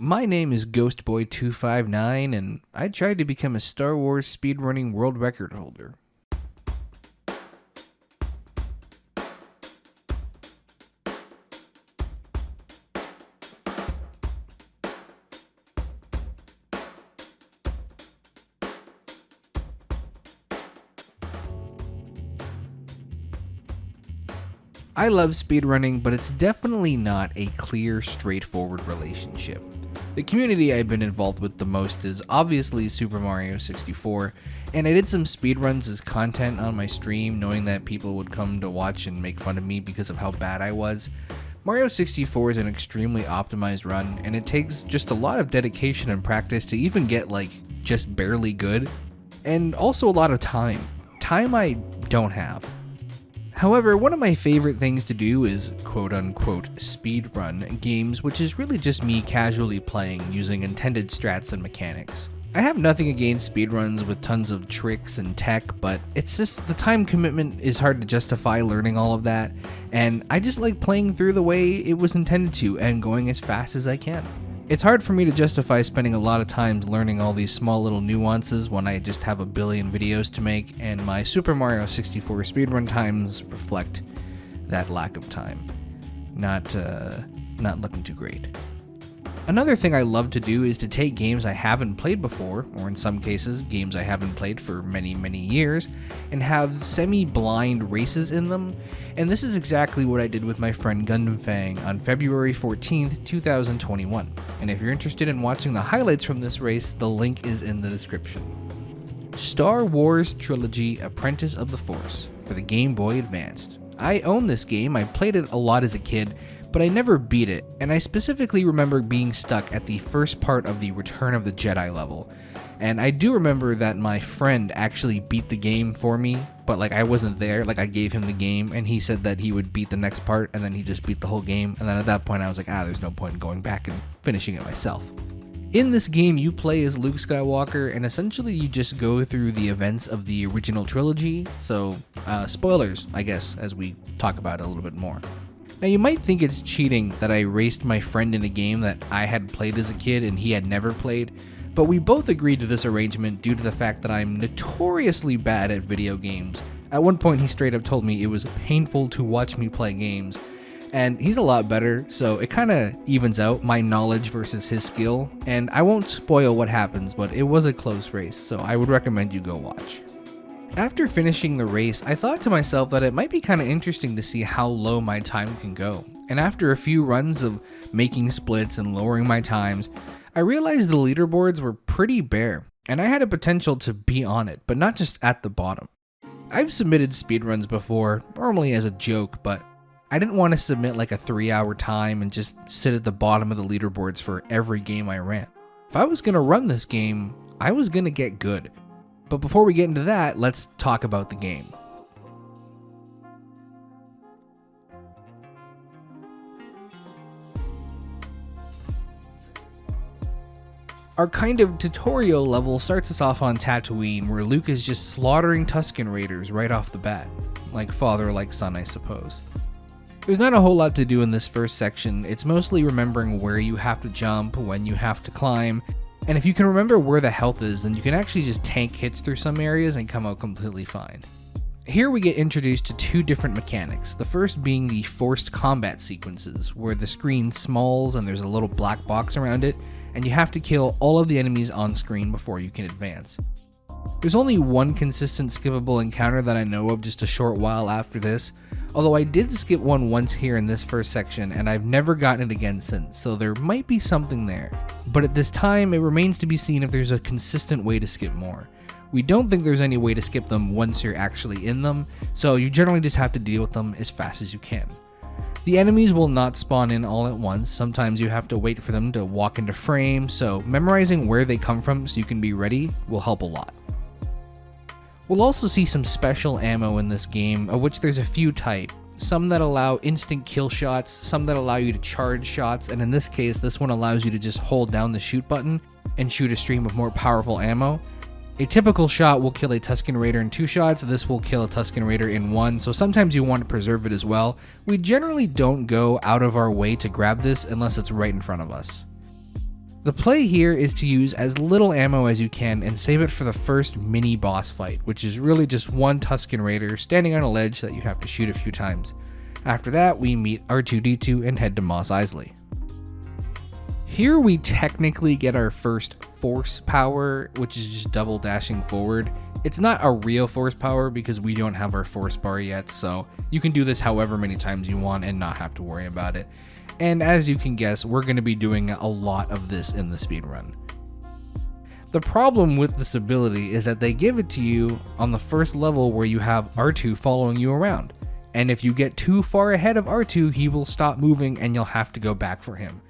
My name is Ghostboy259, and I tried to become a Star Wars speedrunning world record holder. I love speedrunning, but it's definitely not a clear, straightforward relationship. The community I've been involved with the most is obviously Super Mario 64, and I did some speedruns as content on my stream, knowing that people would come to watch and make fun of me because of how bad I was. Mario 64 is an extremely optimized run, and it takes just a lot of dedication and practice to even get just barely good, and also a lot of time. Time I don't have. However, one of my favorite things to do is quote-unquote speedrun games, which is really just me casually playing using intended strats and mechanics. I have nothing against speedruns with tons of tricks and tech, but it's just the time commitment is hard to justify learning all of that, and I just like playing through the way it was intended to and going as fast as I can. It's hard for me to justify spending a lot of time learning all these small little nuances when I just have a billion videos to make, and my Super Mario 64 speedrun times reflect that lack of time. Not looking too great. Another thing I love to do is to take games I haven't played before, or in some cases, games I haven't played for many, many years, and have semi-blind races in them, and this is exactly what I did with my friend Gundam Fang on February 14th, 2021. And if you're interested in watching the highlights from this race, the link is in the description. Star Wars Trilogy Apprentice of the Force for the Game Boy Advanced. I own this game, I played it a lot as a kid, but I never beat it, and I specifically remember being stuck at the first part of the Return of the Jedi level. And I do remember that my friend actually beat the game for me, but I wasn't there, I gave him the game, and he said that he would beat the next part, and then he just beat the whole game, and then at that point I was like, there's no point in going back and finishing it myself. In this game, you play as Luke Skywalker, and essentially you just go through the events of the original trilogy, so spoilers, I guess, as we talk about it a little bit more. Now you might think it's cheating that I raced my friend in a game that I had played as a kid and he had never played, but we both agreed to this arrangement due to the fact that I'm notoriously bad at video games. At one point he straight up told me it was painful to watch me play games, and he's a lot better, so it kinda evens out my knowledge versus his skill, and I won't spoil what happens, but it was a close race, so I would recommend you go watch. After finishing the race, I thought to myself that it might be kind of interesting to see how low my time can go, and after a few runs of making splits and lowering my times, I realized the leaderboards were pretty bare, and I had a potential to be on it, but not just at the bottom. I've submitted speedruns before, normally as a joke, but I didn't want to submit a 3-hour time and just sit at the bottom of the leaderboards for every game I ran. If I was going to run this game, I was going to get good. But before we get into that, let's talk about the game. Our kind of tutorial level starts us off on Tatooine, where Luke is just slaughtering Tusken Raiders right off the bat. Like father, like son, I suppose. There's not a whole lot to do in this first section. It's mostly remembering where you have to jump, when you have to climb, and if you can remember where the health is, then you can actually just tank hits through some areas and come out completely fine. Here we get introduced to two different mechanics, the first being the forced combat sequences, where the screen smalls and there's a little black box around it, and you have to kill all of the enemies on screen before you can advance. There's only one consistent skippable encounter that I know of just a short while after this, although I did skip one once here in this first section and I've never gotten it again since, so there might be something there. But at this time, it remains to be seen if there's a consistent way to skip more. We don't think there's any way to skip them once you're actually in them, so you generally just have to deal with them as fast as you can. The enemies will not spawn in all at once, sometimes you have to wait for them to walk into frame, so memorizing where they come from so you can be ready will help a lot. We'll also see some special ammo in this game, of which there's a few types. Some that allow instant kill shots, some that allow you to charge shots, and in this case, this one allows you to just hold down the shoot button and shoot a stream of more powerful ammo. A typical shot will kill a Tusken Raider in 2 shots, this will kill a Tusken Raider in 1, so sometimes you want to preserve it as well. We generally don't go out of our way to grab this unless it's right in front of us. The play here is to use as little ammo as you can and save it for the first mini boss fight, which is really just one Tusken Raider standing on a ledge that you have to shoot a few times. After that, we meet R2-D2 and head to Mos Eisley. Here we technically get our first force power, which is just double dashing forward. It's not a real force power because we don't have our force bar yet, so you can do this however many times you want and not have to worry about it. And as you can guess, we're going to be doing a lot of this in the speedrun. The problem with this ability is that they give it to you on the first level where you have R2 following you around. And if you get too far ahead of R2, he will stop moving and you'll have to go back for him.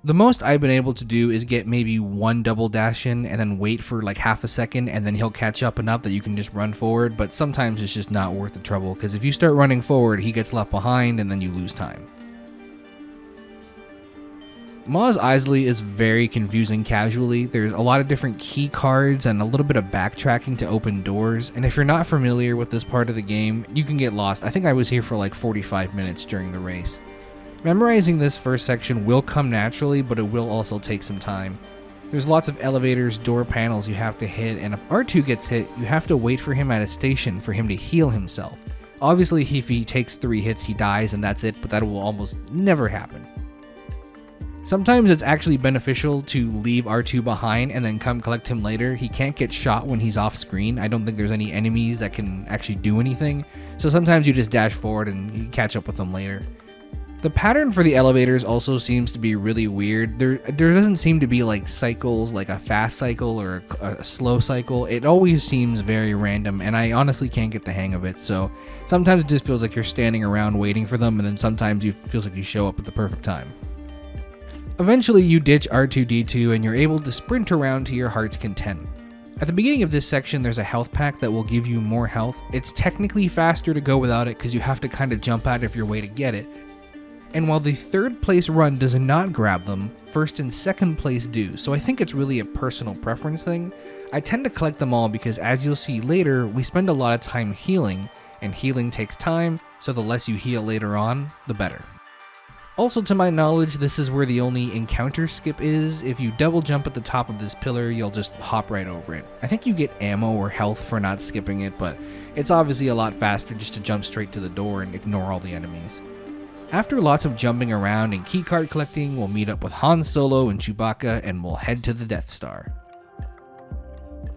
The most I've been able to do is get maybe one double dash in and then wait for like half a second and then he'll catch up enough that you can just run forward, but sometimes it's just not worth the trouble because if you start running forward, he gets left behind and then you lose time. Mos Eisley is very confusing casually. There's a lot of different key cards and a little bit of backtracking to open doors, and if you're not familiar with this part of the game, you can get lost. I think I was here for like 45 minutes during the race. Memorizing this first section will come naturally, but it will also take some time. There's lots of elevators, door panels you have to hit, and if R2 gets hit, you have to wait for him at a station for him to heal himself. Obviously, if he takes 3 hits, he dies and that's it, but that will almost never happen. Sometimes it's actually beneficial to leave R2 behind and then come collect him later. He can't get shot when he's off screen. I don't think there's any enemies that can actually do anything, so sometimes you just dash forward and you catch up with them later. The pattern for the elevators also seems to be really weird. There doesn't seem to be like cycles, like a fast cycle or a slow cycle. It always seems very random, and I honestly can't get the hang of it. So sometimes it just feels like you're standing around waiting for them, and then sometimes it feels like you show up at the perfect time. Eventually you ditch R2-D2 and you're able to sprint around to your heart's content. At the beginning of this section there's a health pack that will give you more health. It's technically faster to go without it because you have to kind of jump out of your way to get it. And while the third place run does not grab them, first and second place do, so I think it's really a personal preference thing. I tend to collect them all because as you'll see later, we spend a lot of time healing, and healing takes time, so the less you heal later on, the better. Also, to my knowledge, this is where the only encounter skip is. If you double jump at the top of this pillar, you'll just hop right over it. I think you get ammo or health for not skipping it, but it's obviously a lot faster just to jump straight to the door and ignore all the enemies. After lots of jumping around and keycard collecting, we'll meet up with Han Solo and Chewbacca and we'll head to the Death Star.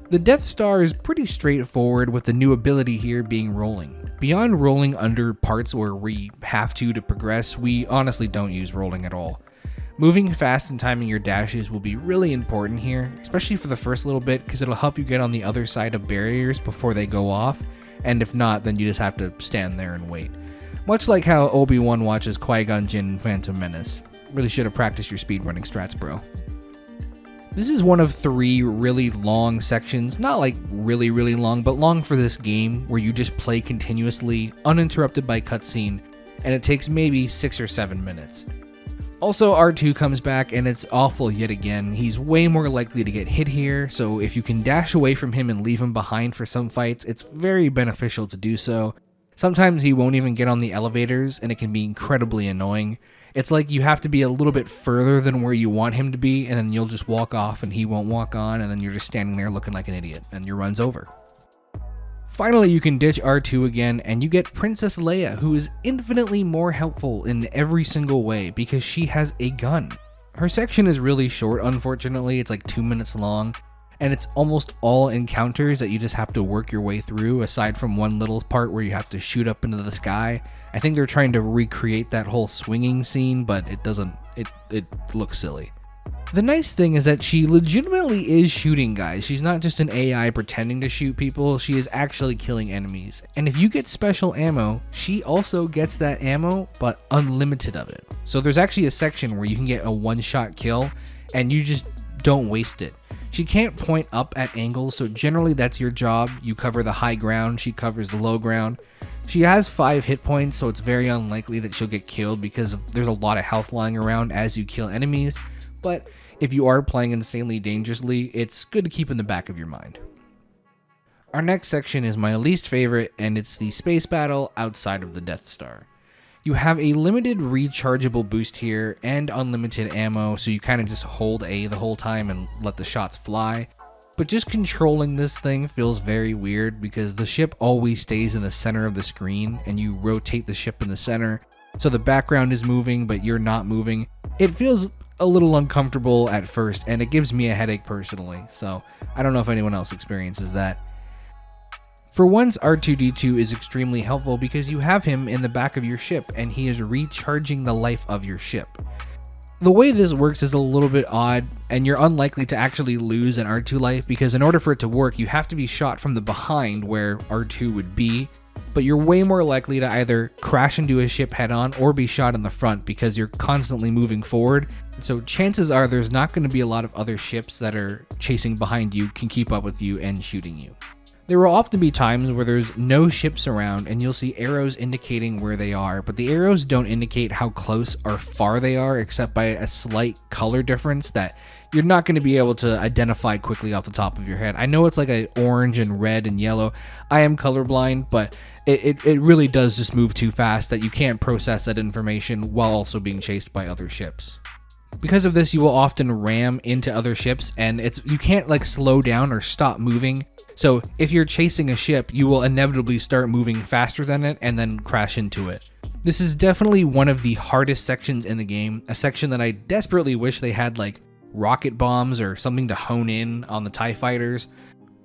The Death Star is pretty straightforward, with the new ability here being rolling. Beyond rolling under parts where we have to progress, we honestly don't use rolling at all. Moving fast and timing your dashes will be really important here, especially for the first little bit because it'll help you get on the other side of barriers before they go off, and if not, then you just have to stand there and wait. Much like how Obi-Wan watches Qui-Gon Jinn in Phantom Menace. Really should have practiced your speedrunning strats, bro. This is one of 3 really long sections, not like really long, but long for this game, where you just play continuously, uninterrupted by cutscene, and it takes maybe 6 or 7 minutes. Also, R2 comes back and it's awful yet again. He's way more likely to get hit here, so if you can dash away from him and leave him behind for some fights, it's very beneficial to do so. Sometimes he won't even get on the elevators, and it can be incredibly annoying. It's like you have to be a little bit further than where you want him to be, and then you'll just walk off and he won't walk on, and then you're just standing there looking like an idiot, and your run's over. Finally, you can ditch R2 again, and you get Princess Leia, who is infinitely more helpful in every single way because she has a gun. Her section is really short, unfortunately. It's like 2 minutes long, and it's almost all encounters that you just have to work your way through, aside from one little part where you have to shoot up into the sky. I think they're trying to recreate that whole swinging scene, but it doesn't, it looks silly. The nice thing is that she legitimately is shooting guys. She's not just an AI pretending to shoot people, she is actually killing enemies. And if you get special ammo, she also gets that ammo, but unlimited of it. So there's actually a section where you can get a one-shot kill, and you just don't waste it. She can't point up at angles, so generally that's your job. You cover the high ground, she covers the low ground. She has 5 hit points, so it's very unlikely that she'll get killed because there's a lot of health lying around as you kill enemies, but if you are playing insanely dangerously, it's good to keep in the back of your mind. Our next section is my least favorite, and it's the space battle outside of the Death Star. You have a limited rechargeable boost here and unlimited ammo, so you kind of just hold A the whole time and let the shots fly. But just controlling this thing feels very weird because the ship always stays in the center of the screen and you rotate the ship in the center, so the background is moving but you're not moving. It feels a little uncomfortable at first and it gives me a headache personally, so I don't know if anyone else experiences that. For once, R2-D2 is extremely helpful because you have him in the back of your ship and he is recharging the life of your ship. The way this works is a little bit odd, and you're unlikely to actually lose an R2 life because in order for it to work, you have to be shot from the behind where R2 would be, but you're way more likely to either crash into a ship head-on or be shot in the front because you're constantly moving forward. So chances are there's not going to be a lot of other ships that are chasing behind you, can keep up with you, and shooting you. There will often be times where there's no ships around and you'll see arrows indicating where they are, but the arrows don't indicate how close or far they are except by a slight color difference that you're not going to be able to identify quickly off the top of your head. I know it's like an orange and red and yellow. I am colorblind, but it really does just move too fast that you can't process that information while also being chased by other ships. Because of this, you will often ram into other ships and you can't like slow down or stop moving. So if you're chasing a ship, you will inevitably start moving faster than it and then crash into it. This is definitely one of the hardest sections in the game, a section that I desperately wish they had like rocket bombs or something to hone in on the TIE fighters.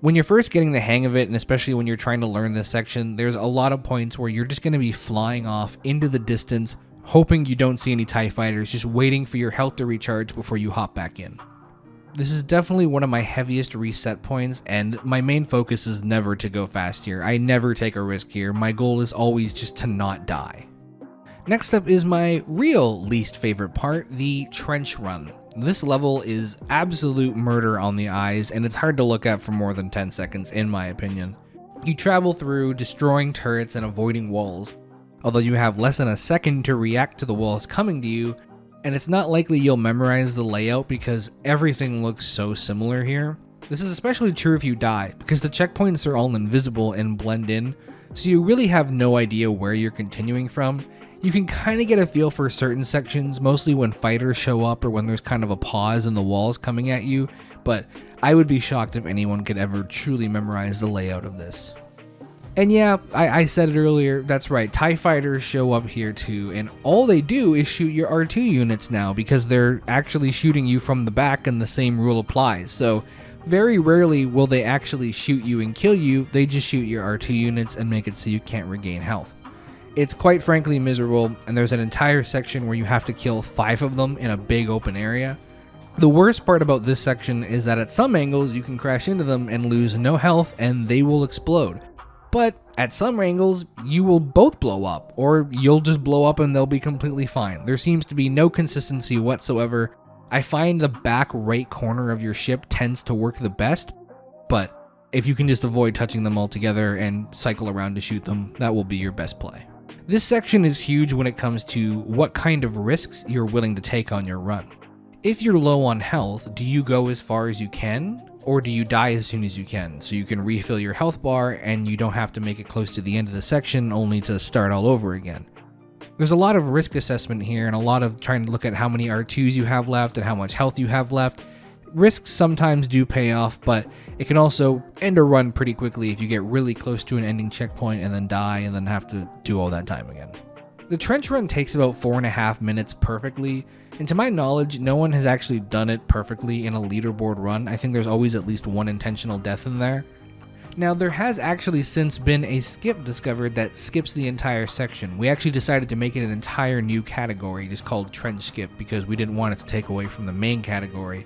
When you're first getting the hang of it, and especially when you're trying to learn this section, there's a lot of points where you're just going to be flying off into the distance, hoping you don't see any TIE fighters, just waiting for your health to recharge before you hop back in. This is definitely one of my heaviest reset points, and my main focus is never to go fast here. I never take a risk here. My goal is always just to not die. Next up is my real least favorite part, the trench run. This level is absolute murder on the eyes, and it's hard to look at for more than 10 seconds, in my opinion. You travel through destroying turrets and avoiding walls, although you have less than a second to react to the walls coming to you, and it's not likely you'll memorize the layout because everything looks so similar here. This is especially true if you die, because the checkpoints are all invisible and blend in, so you really have no idea where you're continuing from. You can kind of get a feel for certain sections, mostly when fighters show up or when there's kind of a pause in the walls coming at you, but I would be shocked if anyone could ever truly memorize the layout of this. And yeah, I said it earlier, that's right, TIE fighters show up here too, and all they do is shoot your R2 units now because they're actually shooting you from the back and the same rule applies. So very rarely will they actually shoot you and kill you, they just shoot your R2 units and make it so you can't regain health. It's quite frankly miserable, and there's an entire section where you have to kill 5 of them in a big open area. The worst part about this section is that at some angles you can crash into them and lose no health and they will explode. But at some angles, you will both blow up, or you'll just blow up and they'll be completely fine. There seems to be no consistency whatsoever. I find the back right corner of your ship tends to work the best, but if you can just avoid touching them altogether and cycle around to shoot them, that will be your best play. This section is huge when it comes to what kind of risks you're willing to take on your run. If you're low on health, do you go as far as you can? Or do you die as soon as you can, so you can refill your health bar and you don't have to make it close to the end of the section only to start all over again? There's a lot of risk assessment here and a lot of trying to look at how many R2s you have left and how much health you have left. Risks sometimes do pay off, but it can also end a run pretty quickly if you get really close to an ending checkpoint and then die and then have to do all that time again. The trench run takes about 4.5 minutes perfectly, and to my knowledge, no one has actually done it perfectly in a leaderboard run. I think there's always at least one intentional death in there. Now, there has actually since been a skip discovered that skips the entire section. We actually decided to make it an entire new category just called trench skip because we didn't want it to take away from the main category.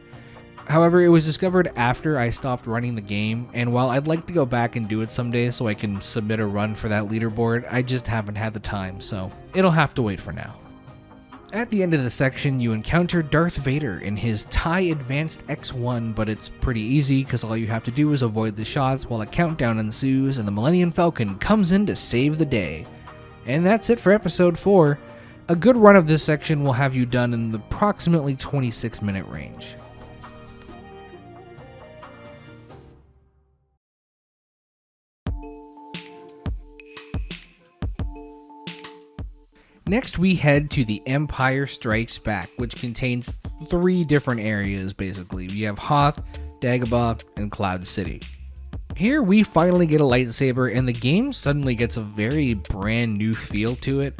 However, it was discovered after I stopped running the game, and while I'd like to go back and do it someday so I can submit a run for that leaderboard, I just haven't had the time, so it'll have to wait for now. At the end of the section, you encounter Darth Vader in his TIE Advanced X1, but it's pretty easy because all you have to do is avoid the shots while a countdown ensues and the Millennium Falcon comes in to save the day. And that's it for episode 4. A good run of this section will have you done in the approximately 26-minute range. Next, we head to the Empire Strikes Back, which contains 3 different areas basically. We have Hoth, Dagobah, and Cloud City. Here we finally get a lightsaber and the game suddenly gets a very brand new feel to it.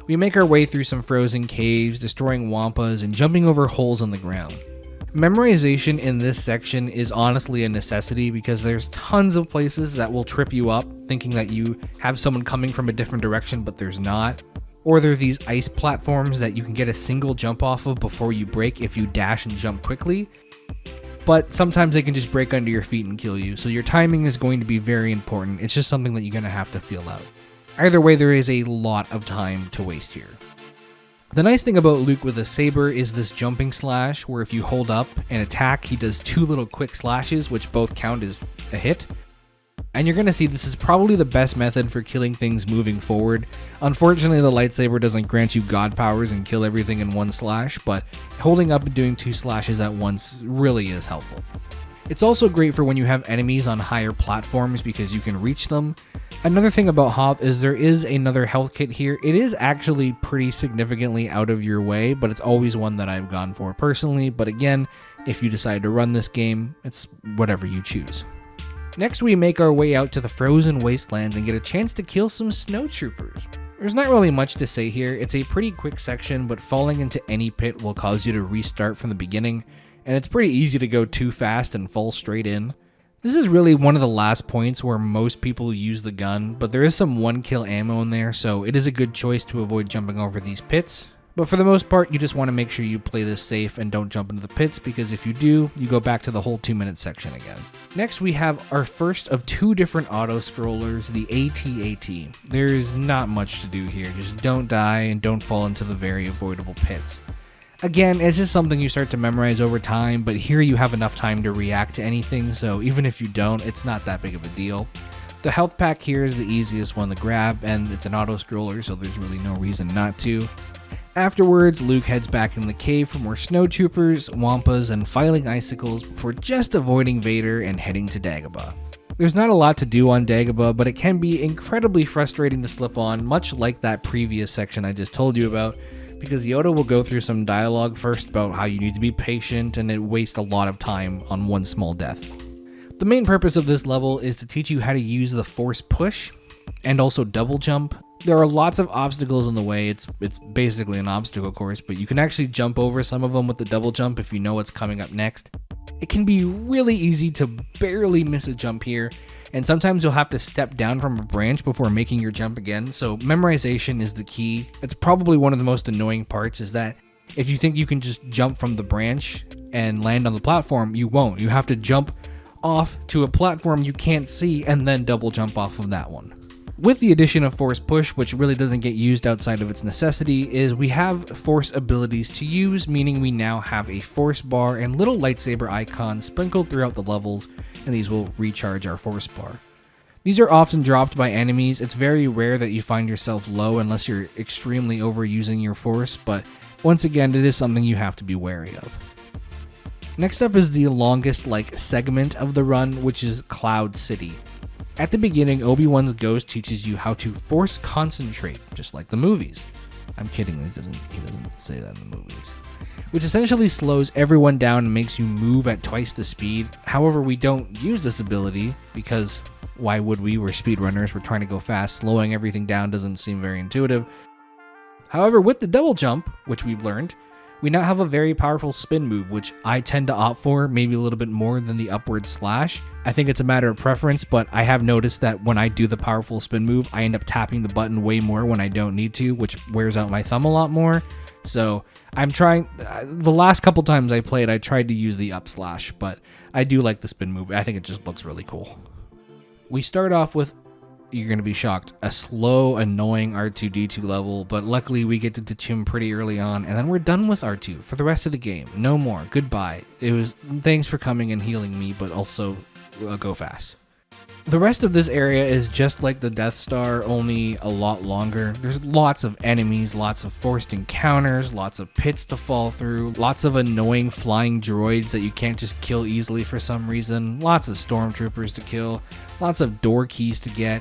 We make our way through some frozen caves, destroying wampas and jumping over holes in the ground. Memorization in this section is honestly a necessity because there's tons of places that will trip you up thinking that you have someone coming from a different direction but there's not. Or there are these ice platforms that you can get a single jump off of before you break if you dash and jump quickly. But sometimes they can just break under your feet and kill you, so your timing is going to be very important. It's just something that you're going to have to feel out. Either way, there is a lot of time to waste here. The nice thing about Luke with a saber is this jumping slash, where if you hold up and attack, he does 2 little quick slashes, which both count as a hit. And you're going to see this is probably the best method for killing things moving forward. Unfortunately, the lightsaber doesn't grant you god powers and kill everything in one slash, but holding up and doing 2 slashes at once really is helpful. It's also great for when you have enemies on higher platforms because you can reach them. Another thing about Hoth is there is another health kit here. It is actually pretty significantly out of your way, but it's always one that I've gone for personally. But again, if you decide to run this game, it's whatever you choose. Next, we make our way out to the frozen wastelands and get a chance to kill some snowtroopers. There's not really much to say here. It's a pretty quick section, but falling into any pit will cause you to restart from the beginning, and it's pretty easy to go too fast and fall straight in. This is really one of the last points where most people use the gun, but there is some 1-kill ammo in there, so it is a good choice to avoid jumping over these pits. But for the most part, you just want to make sure you play this safe and don't jump into the pits, because if you do, you go back to the whole 2-minute section again. Next, we have our first of 2 different auto-scrollers, the AT-AT. There's not much to do here, just don't die and don't fall into the very avoidable pits. Again, it's just something you start to memorize over time, but here you have enough time to react to anything, so even if you don't, it's not that big of a deal. The health pack here is the easiest one to grab, and it's an auto-scroller, so there's really no reason not to. Afterwards, Luke heads back in the cave for more snowtroopers, wampas, and filing icicles before just avoiding Vader and heading to Dagobah. There's not a lot to do on Dagobah, but it can be incredibly frustrating to slip on, much like that previous section I just told you about, because Yoda will go through some dialogue first about how you need to be patient, and it wastes a lot of time on one small death. The main purpose of this level is to teach you how to use the force push, and also double jump. There are lots of obstacles in the way. It's basically an obstacle course, but you can actually jump over some of them with the double jump if you know what's coming up next. It can be really easy to barely miss a jump here, and sometimes you'll have to step down from a branch before making your jump again, so memorization is the key. It's probably one of the most annoying parts, is that if you think you can just jump from the branch and land on the platform, you won't. You have to jump off to a platform you can't see and then double jump off of that one. With the addition of Force Push, which really doesn't get used outside of its necessity, is we have Force abilities to use, meaning we now have a Force bar and little lightsaber icons sprinkled throughout the levels, and these will recharge our Force bar. These are often dropped by enemies. It's very rare that you find yourself low unless you're extremely overusing your Force, but once again, it is something you have to be wary of. Next up is the longest segment of the run, which is Cloud City. At the beginning, Obi-Wan's ghost teaches you how to force concentrate, just like the movies. I'm kidding, he doesn't say that in the movies. Which essentially slows everyone down and makes you move at twice the speed. However, we don't use this ability because why would we? We're speedrunners, we're trying to go fast. Slowing everything down doesn't seem very intuitive. However, with the double jump, which we've learned, we now have a very powerful spin move, which I tend to opt for maybe a little bit more than the upward slash. I think it's a matter of preference, but I have noticed that when I do the powerful spin move, I end up tapping the button way more when I don't need to, which wears out my thumb a lot more. So I'm trying, the last couple times I played, I tried to use the up slash, but I do like the spin move. I think it just looks really cool. We start off with, you're going to be shocked, a slow, annoying R2-D2 level, but luckily we get to ditch him pretty early on, and then we're done with R2 for the rest of the game. No more. Goodbye. It was thanks for coming and healing me, but also go fast. The rest of this area is just like the Death Star, only a lot longer. There's lots of enemies, lots of forced encounters, lots of pits to fall through, lots of annoying flying droids that you can't just kill easily for some reason, lots of stormtroopers to kill, lots of door keys to get.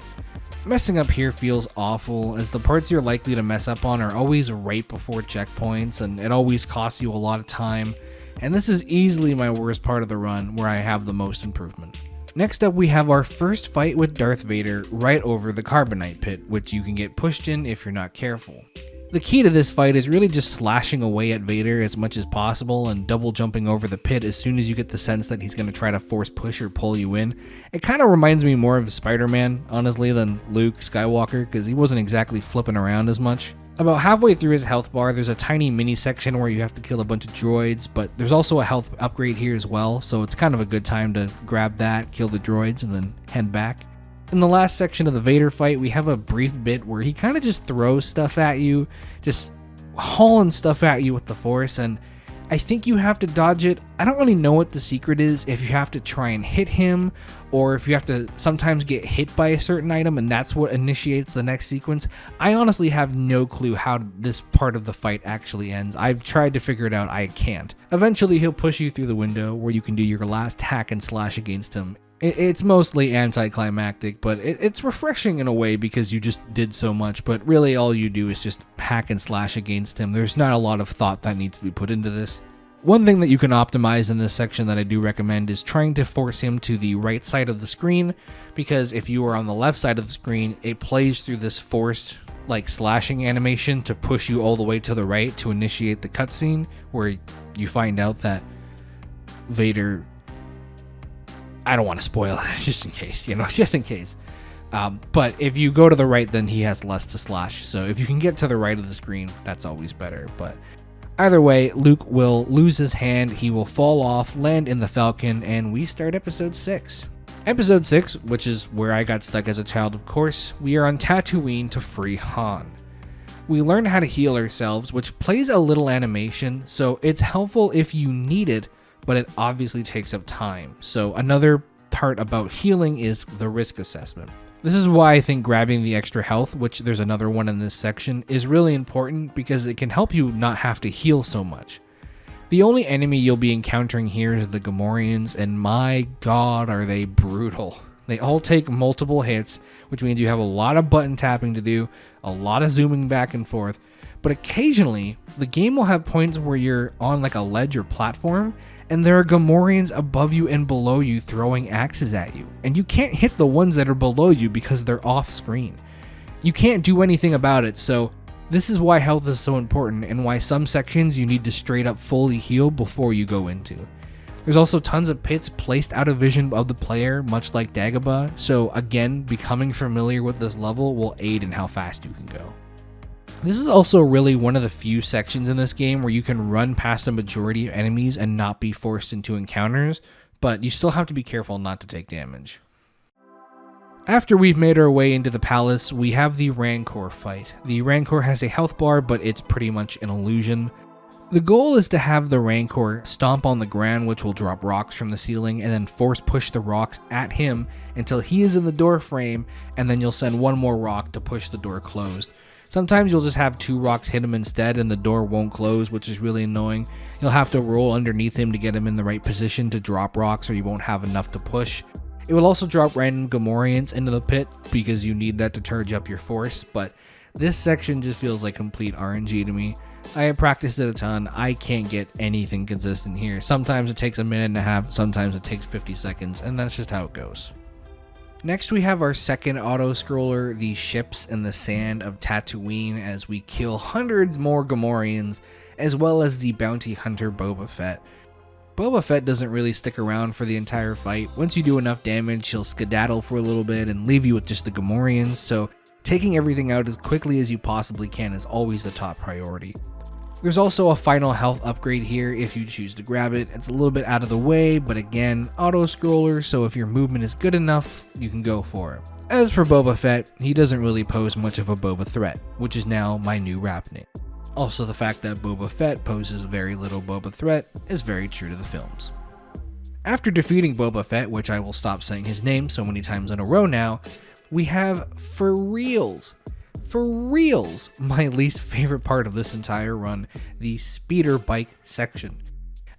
Messing up here feels awful, as the parts you're likely to mess up on are always right before checkpoints, and it always costs you a lot of time, and this is easily my worst part of the run where I have the most improvement. Next up, we have our first fight with Darth Vader right over the Carbonite pit, which you can get pushed in if you're not careful. The key to this fight is really just slashing away at Vader as much as possible and double jumping over the pit as soon as you get the sense that he's going to try to force push or pull you in. It kind of reminds me more of Spider-Man, honestly, than Luke Skywalker, because he wasn't exactly flipping around as much. About halfway through his health bar, there's a tiny mini section where you have to kill a bunch of droids, but there's also a health upgrade here as well, so it's kind of a good time to grab that, kill the droids, and then head back. In the last section of the Vader fight, we have a brief bit where he kind of just throws stuff at you, just hauling stuff at you with the Force, and I think you have to dodge it. I don't really know what the secret is, if you have to try and hit him, or if you have to sometimes get hit by a certain item and that's what initiates the next sequence. I honestly have no clue how this part of the fight actually ends. I've tried to figure it out, I can't. Eventually he'll push you through the window where you can do your last hack and slash against him. It's mostly anticlimactic, but it's refreshing in a way because you just did so much, but really all you do is just hack and slash against him. There's not a lot of thought that needs to be put into this. One thing that you can optimize in this section that I do recommend is trying to force him to the right side of the screen, because if you are on the left side of the screen, it plays through this forced slashing animation to push you all the way to the right to initiate the cutscene where you find out that Vader... I don't want to spoil it, just in case, but if you go to the right, then he has less to slash. So if you can get to the right of the screen, that's always better. But either way, Luke will lose his hand, he will fall off, land in the Falcon, and we start episode 6. Episode 6, which is where I got stuck as a child, of course, we are on Tatooine to free Han. We learn how to heal ourselves, which plays a little animation, so it's helpful if you need it, but it obviously takes up time. So another part about healing is the risk assessment. This is why I think grabbing the extra health, which there's another one in this section, is really important because it can help you not have to heal so much. The only enemy you'll be encountering here is the Gamorreans, and my god are they brutal. They all take multiple hits, which means you have a lot of button tapping to do, a lot of zooming back and forth, but occasionally the game will have points where you're on a ledge or platform, and there are Gamorreans above you and below you throwing axes at you, and you can't hit the ones that are below you because they're off screen. You can't do anything about it, so this is why health is so important and why some sections you need to straight up fully heal before you go into. There's also tons of pits placed out of vision of the player, much like Dagobah, so again, becoming familiar with this level will aid in how fast you can go. This is also really one of the few sections in this game where you can run past a majority of enemies and not be forced into encounters, but you still have to be careful not to take damage. After we've made our way into the palace, we have the Rancor fight. The Rancor has a health bar, but it's pretty much an illusion. The goal is to have the Rancor stomp on the ground, which will drop rocks from the ceiling, and then force push the rocks at him until he is in the door frame, and then you'll send one more rock to push the door closed. Sometimes you'll just have 2 rocks hit him instead and the door won't close, which is really annoying. You'll have to roll underneath him to get him in the right position to drop rocks, or you won't have enough to push. It will also drop random Gamorreans into the pit because you need that to charge up your force, but this section just feels like complete RNG to me. I have practiced it a ton. I can't get anything consistent here. Sometimes it takes a minute and a half, sometimes it takes 50 seconds, and that's just how it goes. Next we have our second auto-scroller, the ships in the sand of Tatooine, as we kill hundreds more Gamorreans, as well as the bounty hunter Boba Fett. Boba Fett doesn't really stick around for the entire fight. Once you do enough damage, he'll skedaddle for a little bit and leave you with just the Gamorreans, so taking everything out as quickly as you possibly can is always the top priority. There's also a final health upgrade here if you choose to grab it. It's a little bit out of the way, but again, auto-scroller, so if your movement is good enough, you can go for it. As for Boba Fett, he doesn't really pose much of a Boba threat, which is now my new rap name. Also, the fact that Boba Fett poses very little Boba threat is very true to the films. After defeating Boba Fett, which I will stop saying his name so many times in a row now, we have for reals, my least favorite part of this entire run, the speeder bike section.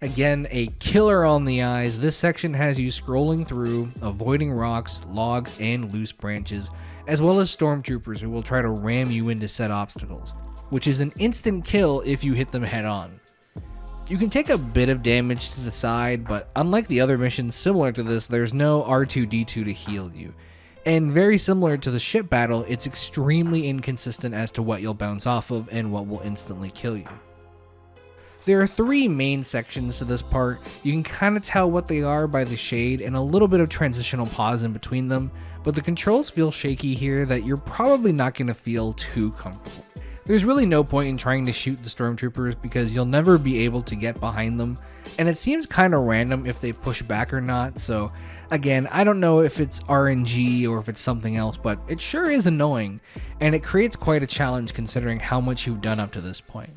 Again, a killer on the eyes. This section has you scrolling through, avoiding rocks, logs, and loose branches, as well as stormtroopers who will try to ram you into said obstacles, which is an instant kill if you hit them head on. You can take a bit of damage to the side, but unlike the other missions similar to this, there's no R2-D2 to heal you. And very similar to the ship battle, it's extremely inconsistent as to what you'll bounce off of and what will instantly kill you. There are 3 main sections to this part. You can kind of tell what they are by the shade and a little bit of transitional pause in between them, but the controls feel shaky here that you're probably not going to feel too comfortable. There's really no point in trying to shoot the stormtroopers because you'll never be able to get behind them, and it seems kind of random if they push back or not, so again, I don't know if it's RNG or if it's something else, but it sure is annoying, and it creates quite a challenge considering how much you've done up to this point.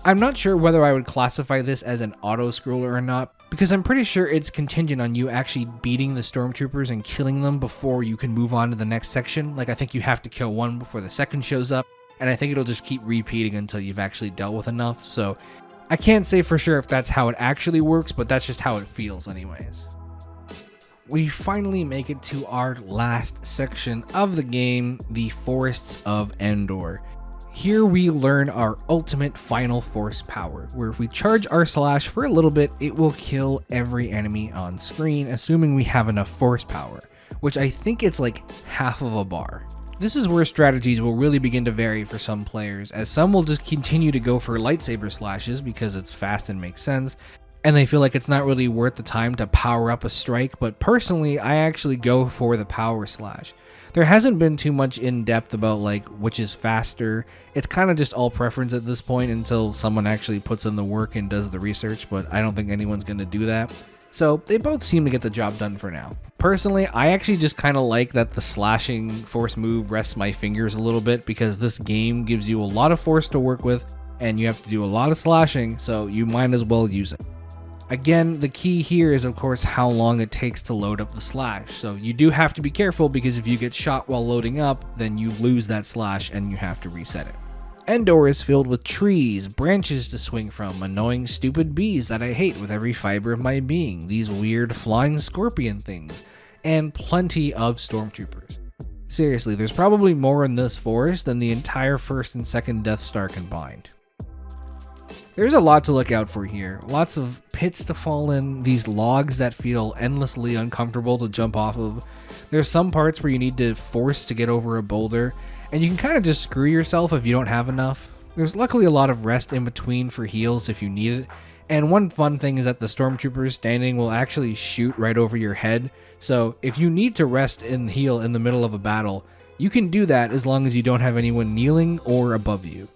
I'm not sure whether I would classify this as an auto-scroller or not, because I'm pretty sure it's contingent on you actually beating the stormtroopers and killing them before you can move on to the next section. Like, I think you have to kill one before the second shows up, and I think it'll just keep repeating until you've actually dealt with enough, so I can't say for sure if that's how it actually works, but that's just how it feels anyways. We finally make it to our last section of the game, the Forests of Endor. Here we learn our ultimate final force power, where if we charge our slash for a little bit, it will kill every enemy on screen, assuming we have enough force power, which I think it's like half of a bar. This is where strategies will really begin to vary for some players, as some will just continue to go for lightsaber slashes because it's fast and makes sense, and they feel like it's not really worth the time to power up a strike, but personally, I actually go for the power slash. There hasn't been too much in depth about like which is faster. It's kind of just all preference at this point until someone actually puts in the work and does the research, but I don't think anyone's going to do that. So they both seem to get the job done for now. Personally, I actually just kind of like that the slashing force move rests my fingers a little bit because this game gives you a lot of force to work with and you have to do a lot of slashing, so you might as well use it. Again, the key here is of course how long it takes to load up the slash, so you do have to be careful because if you get shot while loading up, then you lose that slash and you have to reset it. Endor is filled with trees, branches to swing from, annoying stupid bees that I hate with every fiber of my being, these weird flying scorpion things, and plenty of stormtroopers. Seriously, there's probably more in this forest than the entire first and second Death Star combined. There's a lot to look out for here, lots of pits to fall in, these logs that feel endlessly uncomfortable to jump off of. There's some parts where you need to force to get over a boulder, and you can kind of just screw yourself if you don't have enough. There's luckily a lot of rest in between for heals if you need it, and one fun thing is that the stormtroopers standing will actually shoot right over your head, so if you need to rest and heal in the middle of a battle, you can do that as long as you don't have anyone kneeling or above you.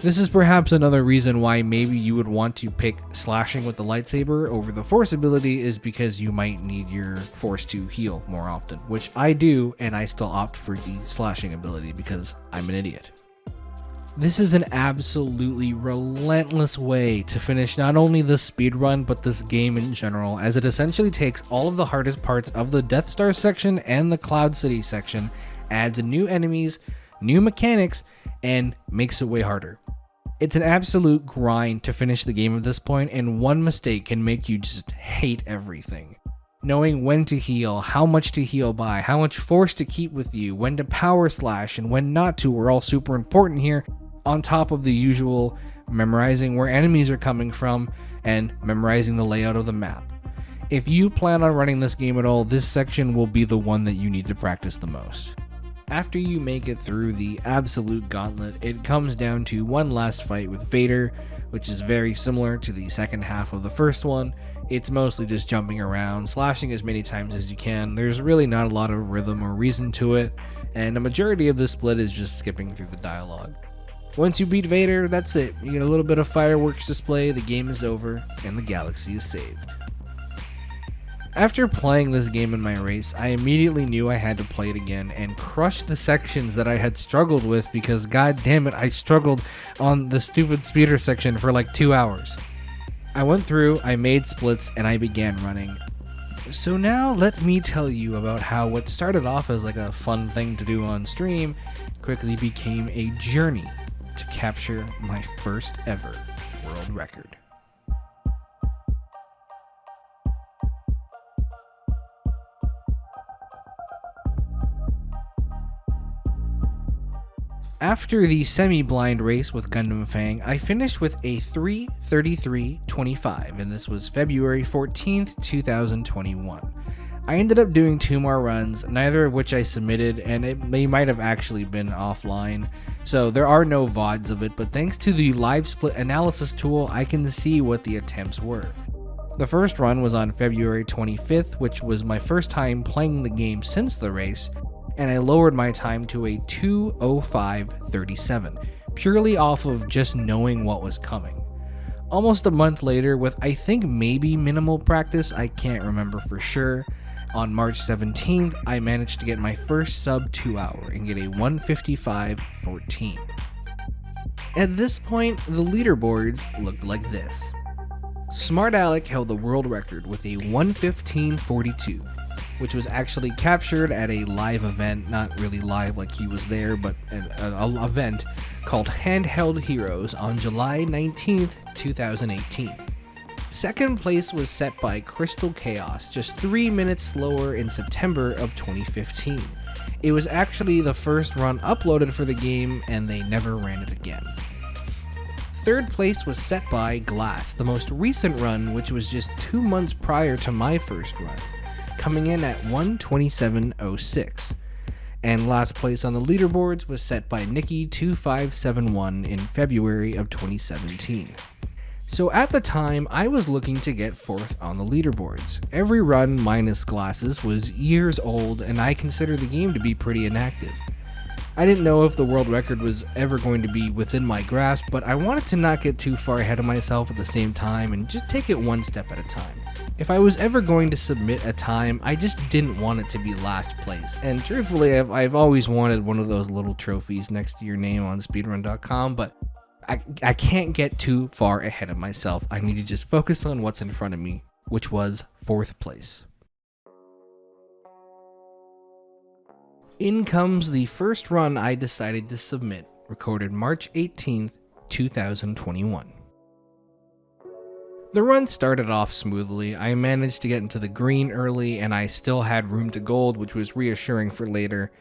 This is perhaps another reason why maybe you would want to pick slashing with the lightsaber over the force ability is because you might need your force to heal more often, which I do, and I still opt for the slashing ability because I'm an idiot. This is an absolutely relentless way to finish not only this speedrun, but this game in general, as it essentially takes all of the hardest parts of the Death Star section and the Cloud City section, adds new enemies, new mechanics, and makes it way harder. It's an absolute grind to finish the game at this point, and one mistake can make you just hate everything. Knowing when to heal, how much to heal by, how much force to keep with you, when to power slash, and when not to are all super important here, on top of the usual memorizing where enemies are coming from and memorizing the layout of the map. If you plan on running this game at all, this section will be the one that you need to practice the most. After you make it through the absolute gauntlet, it comes down to one last fight with Vader, which is very similar to the second half of the first one. It's mostly just jumping around, slashing as many times as you can. There's really not a lot of rhythm or reason to it, and a majority of the split is just skipping through the dialogue. Once you beat Vader, that's it. You get a little bit of fireworks display, the game is over, and the galaxy is saved. After playing this game in my race, I immediately knew I had to play it again and crush the sections that I had struggled with because god damn it, I struggled on the stupid speeder section for like 2 hours. I went through, I made splits, and I began running. So now let me tell you about how what started off as like a fun thing to do on stream quickly became a journey to capture my first ever world record. After the semi-blind race with Gundam Fang, I finished with a 3:33.25, and this was February 14th, 2021. I ended up doing 2 more runs, neither of which I submitted, and they might have actually been offline, so there are no VODs of it, but thanks to the live split analysis tool, I can see what the attempts were. The first run was on February 25th, which was my first time playing the game since the race, and I lowered my time to a 2:05.37, purely off of just knowing what was coming. Almost a month later, with I think maybe minimal practice, I can't remember for sure, on March 17th, I managed to get my first sub 2 hour and get a 1:55.14. At this point, the leaderboards looked like this. Smart Alec held the world record with a 1:15.42, which was actually captured at a live event, not really live like he was there, but an event called Handheld Heroes on July 19th, 2018. Second place was set by Crystal Chaos, just 3 minutes slower in September of 2015. It was actually the first run uploaded for the game, and they never ran it again. Third place was set by Glass, the most recent run, which was just 2 months prior to my first run, coming in at 1:27.06. And last place on the leaderboards was set by Nikki2571 in February of 2017. So at the time, I was looking to get 4th on the leaderboards. Every run minus Glasses was years old, and I consider the game to be pretty inactive. I didn't know if the world record was ever going to be within my grasp, but I wanted to not get too far ahead of myself at the same time and just take it one step at a time. If I was ever going to submit a time, I just didn't want it to be last place, and truthfully, I've always wanted one of those little trophies next to your name on speedrun.com, but I can't get too far ahead of myself. I need to just focus on what's in front of me, which was 4th place. In comes the first run I decided to submit, recorded March 18th, 2021. The run started off smoothly. I managed to get into the green early, and I still had room to gold, which was reassuring for later.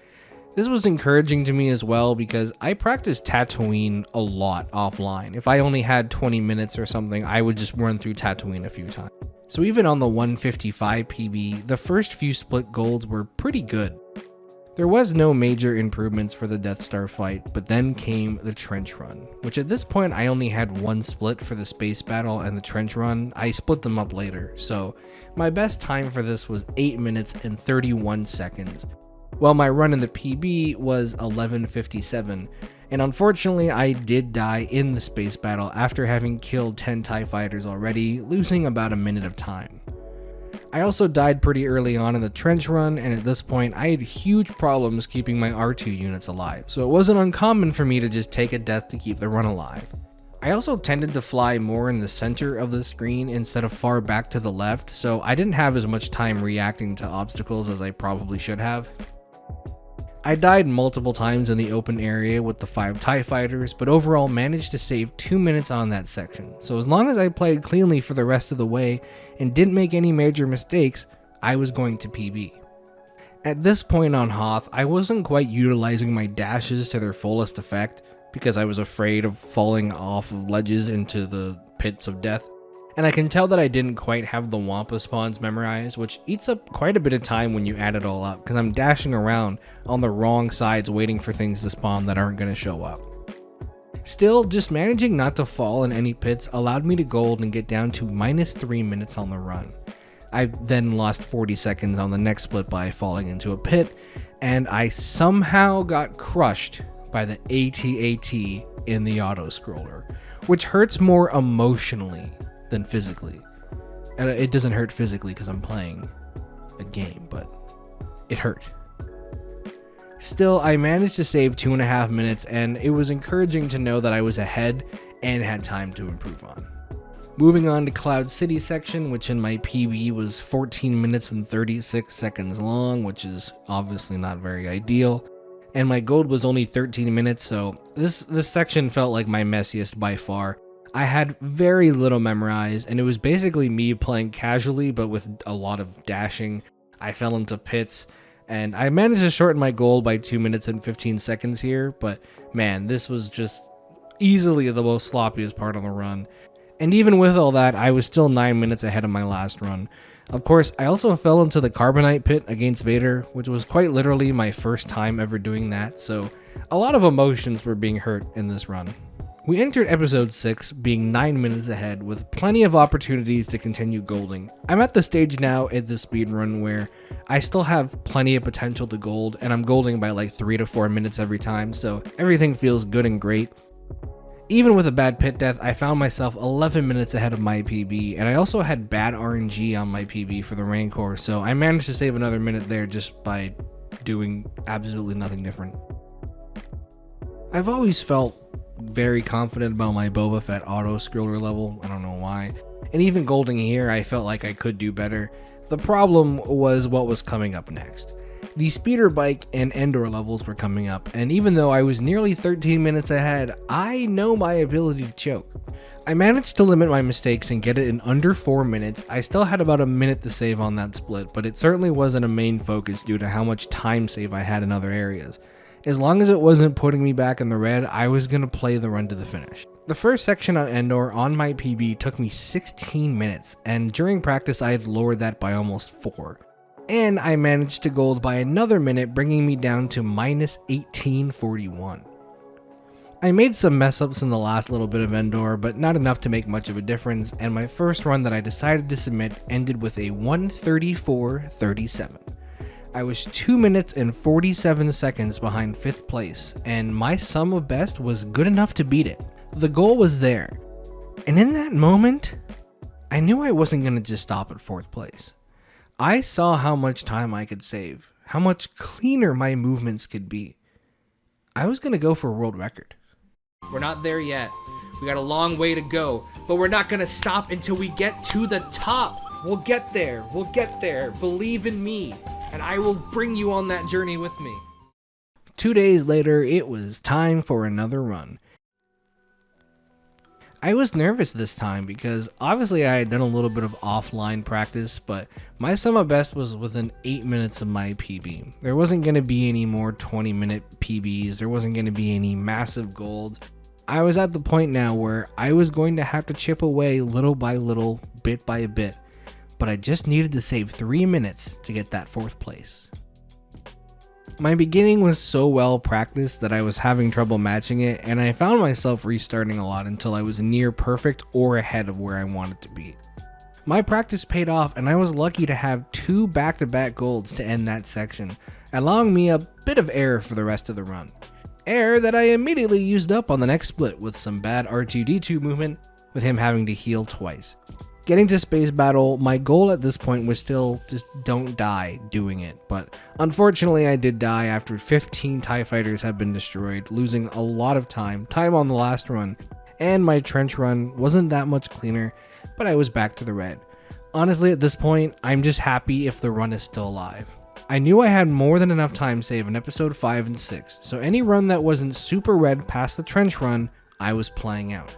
This was encouraging to me as well because I practiced Tatooine a lot offline. If I only had 20 minutes or something, I would just run through Tatooine a few times. So even on the 1:55 PB, the first few split golds were pretty good. There was no major improvements for the Death Star fight, but then came the trench run, which at this point I only had 1 split for the space battle and the trench run. I split them up later, so my best time for this was 8 minutes and 31 seconds. While my run in the PB was 11:57, and unfortunately I did die in the space battle after having killed 10 TIE fighters already, losing about a minute of time. I also died pretty early on in the trench run, and at this point I had huge problems keeping my R2 units alive, so it wasn't uncommon for me to just take a death to keep the run alive. I also tended to fly more in the center of the screen instead of far back to the left, so I didn't have as much time reacting to obstacles as I probably should have. I died multiple times in the open area with the 5 TIE fighters, but overall managed to save 2 minutes on that section, so as long as I played cleanly for the rest of the way and didn't make any major mistakes, I was going to PB. At this point on Hoth, I wasn't quite utilizing my dashes to their fullest effect because I was afraid of falling off of ledges into the pits of death. And I can tell that I didn't quite have the Wampa spawns memorized, which eats up quite a bit of time when you add it all up, because I'm dashing around on the wrong sides waiting for things to spawn that aren't going to show up. Still, just managing not to fall in any pits allowed me to gold and get down to -3 minutes on the run. I then lost 40 seconds on the next split by falling into a pit, and I somehow got crushed by the AT-AT in the auto-scroller, which hurts more emotionally than physically. And it doesn't hurt physically because I'm playing a game, but it hurt. Still, I managed to save 2.5 minutes, and it was encouraging to know that I was ahead and had time to improve on. Moving on to Cloud City section, which in my PB was 14 minutes and 36 seconds long, which is obviously not very ideal. And my gold was only 13 minutes, so this section felt like my messiest by far. I had very little memorized, and it was basically me playing casually, but with a lot of dashing. I fell into pits. And I managed to shorten my goal by 2 minutes and 15 seconds here, but man, this was just easily the most sloppiest part of the run. And even with all that, I was still 9 minutes ahead of my last run. Of course, I also fell into the carbonite pit against Vader, which was quite literally my first time ever doing that, so a lot of emotions were being hurt in this run. We entered episode 6 being 9 minutes ahead with plenty of opportunities to continue golding. I'm at the stage now at the speedrun where I still have plenty of potential to gold, and I'm golding by like 3 to 4 minutes every time, so everything feels good and great. Even with a bad pit death, I found myself 11 minutes ahead of my PB, and I also had bad RNG on my PB for the Rancor, so I managed to save another minute there just by doing absolutely nothing different. I've always felt very confident about my Boba Fett auto scroller level, I don't know why, and even golding here I felt like I could do better. The problem was what was coming up next. The speeder bike and Endor levels were coming up, and even though I was nearly 13 minutes ahead, I know my ability to choke. I managed to limit my mistakes and get it in under 4 minutes. I still had about a minute to save on that split, but it certainly wasn't a main focus due to how much time save I had in other areas. As long as it wasn't putting me back in the red, I was going to play the run to the finish. The first section on Endor on my PB took me 16 minutes, and during practice I had lowered that by almost 4. And I managed to gold by another minute, bringing me down to minus 1841. I made some mess ups in the last little bit of Endor, but not enough to make much of a difference, and my first run that I decided to submit ended with a 1:34:37. I was 2 minutes and 47 seconds behind 5th place, and my sum of best was good enough to beat it. The goal was there, and in that moment, I knew I wasn't going to just stop at 4th place. I saw how much time I could save, how much cleaner my movements could be. I was going to go for a world record. We're not there yet. We got a long way to go, but we're not going to stop until we get to the top. We'll get there. We'll get there. Believe in me, and I will bring you on that journey with me. 2 days later, it was time for another run. I was nervous this time because obviously I had done a little bit of offline practice, but my sum of best was within 8 minutes of my PB. There wasn't going to be any more 20-minute PBs, there wasn't going to be any massive golds. I was at the point now where I was going to have to chip away little by little, bit by bit, but I just needed to save 3 minutes to get that 4th place. My beginning was so well practiced that I was having trouble matching it, and I found myself restarting a lot until I was near perfect or ahead of where I wanted to be. My practice paid off, and I was lucky to have 2 back-to-back golds to end that section, allowing me a bit of air for the rest of the run. Air that I immediately used up on the next split with some bad R2-D2 movement, with him having to heal twice. Getting to space battle, my goal at this point was still just don't die doing it, but unfortunately I did die after 15 TIE fighters had been destroyed, losing a lot of time on the last run, and my trench run wasn't that much cleaner, but I was back to the red. Honestly, at this point, I'm just happy if the run is still alive. I knew I had more than enough time save in episode 5 and 6, so any run that wasn't super red past the trench run, I was playing out.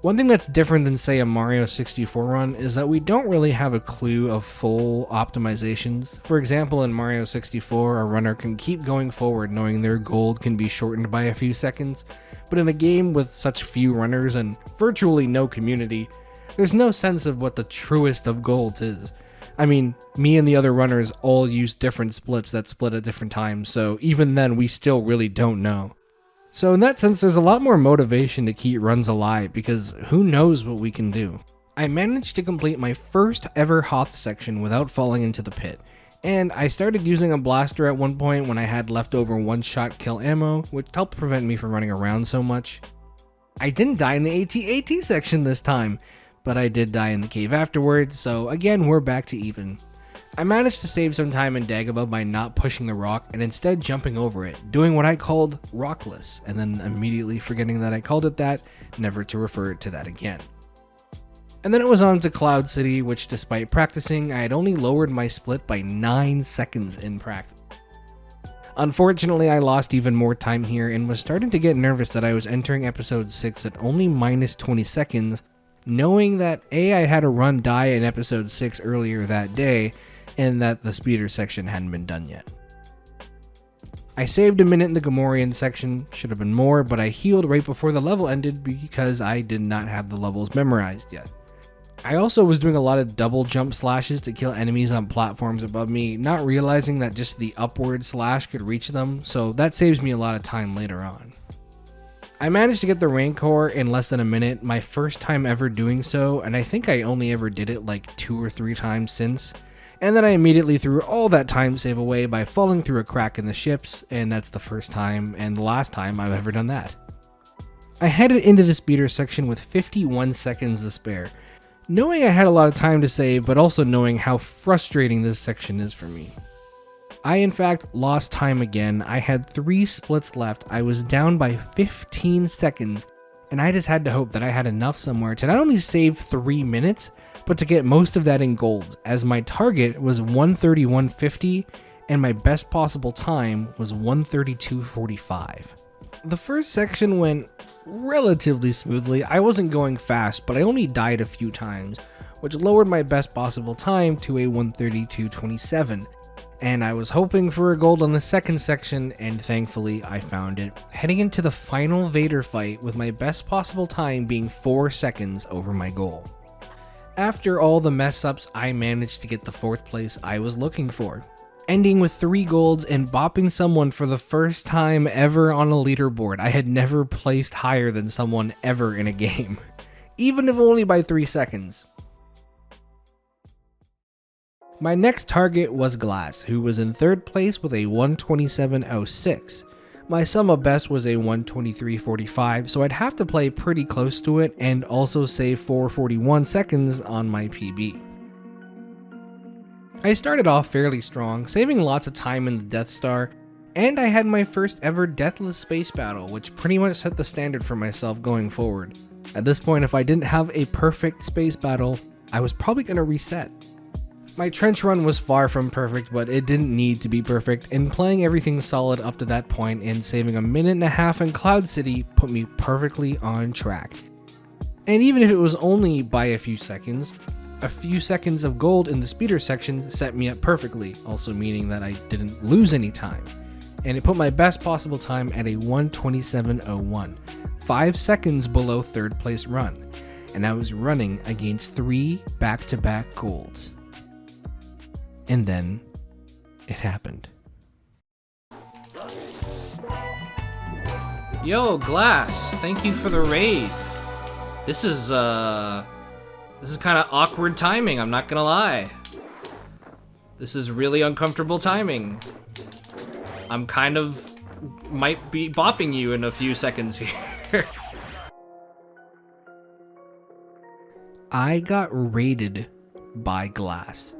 One thing that's different than, say, a Mario 64 run is that we don't really have a clue of full optimizations. For example, in Mario 64, a runner can keep going forward knowing their gold can be shortened by a few seconds, but in a game with such few runners and virtually no community, there's no sense of what the truest of golds is. I mean, me and the other runners all use different splits that split at different times, so even then we still really don't know. So in that sense, there's a lot more motivation to keep runs alive because who knows what we can do. I managed to complete my first ever Hoth section without falling into the pit, and I started using a blaster at one point when I had leftover one-shot kill ammo, which helped prevent me from running around so much. I didn't die in the AT-AT section this time, but I did die in the cave afterwards, so again we're back to even. I managed to save some time in Dagobah by not pushing the rock and instead jumping over it, doing what I called rockless, and then immediately forgetting that I called it that, never to refer to that again. And then it was on to Cloud City, which despite practicing, I had only lowered my split by 9 seconds in practice. Unfortunately, I lost even more time here and was starting to get nervous that I was entering episode 6 at only minus 20 seconds, knowing that A, I had a run die in episode 6 earlier that day, and that the speeder section hadn't been done yet. I saved a minute in the Gamorrean section, should have been more, but I healed right before the level ended because I did not have the levels memorized yet. I also was doing a lot of double jump slashes to kill enemies on platforms above me, not realizing that just the upward slash could reach them, so that saves me a lot of time later on. I managed to get the Rancor in less than a minute, my first time ever doing so, and I think I only ever did it like 2 or 3 times since, and then I immediately threw all that time save away by falling through a crack in the ships, and that's the first time and the last time I've ever done that. I headed into the speeder section with 51 seconds to spare, knowing I had a lot of time to save, but also knowing how frustrating this section is for me. I in fact lost time again. I had 3 splits left, I was down by 15 seconds, and I just had to hope that I had enough somewhere to not only save 3 minutes, but to get most of that in gold, as my target was 131.50 and my best possible time was 132.45. The first section went relatively smoothly. I wasn't going fast, but I only died a few times, which lowered my best possible time to a 132.27. And I was hoping for a gold on the second section, and thankfully I found it, heading into the final Vader fight with my best possible time being 4 seconds over my goal. After all the mess ups, I managed to get the 4th place I was looking for, ending with 3 golds and bopping someone for the first time ever on a leaderboard. I had never placed higher than someone ever in a game, even if only by 3 seconds. My next target was Glass, who was in 3rd place with a 127.06. My sum of best was a 123.45, so I'd have to play pretty close to it and also save 441 seconds on my PB. I started off fairly strong, saving lots of time in the Death Star, and I had my first ever deathless space battle, which pretty much set the standard for myself going forward. At this point, if I didn't have a perfect space battle, I was probably going to reset. My trench run was far from perfect, but it didn't need to be perfect, and playing everything solid up to that point and saving a minute and a half in Cloud City put me perfectly on track. And even if it was only by a few seconds of gold in the speeder section set me up perfectly, also meaning that I didn't lose any time. And it put my best possible time at a 127.01, 5 seconds below 3rd place run, and I was running against 3 back-to-back golds. And then it happened. Yo, Glass, thank you for the raid. This is kind of awkward timing, I'm not gonna lie. This is really uncomfortable timing. I'm kind of might be bopping you in a few seconds here. I got raided by Glass,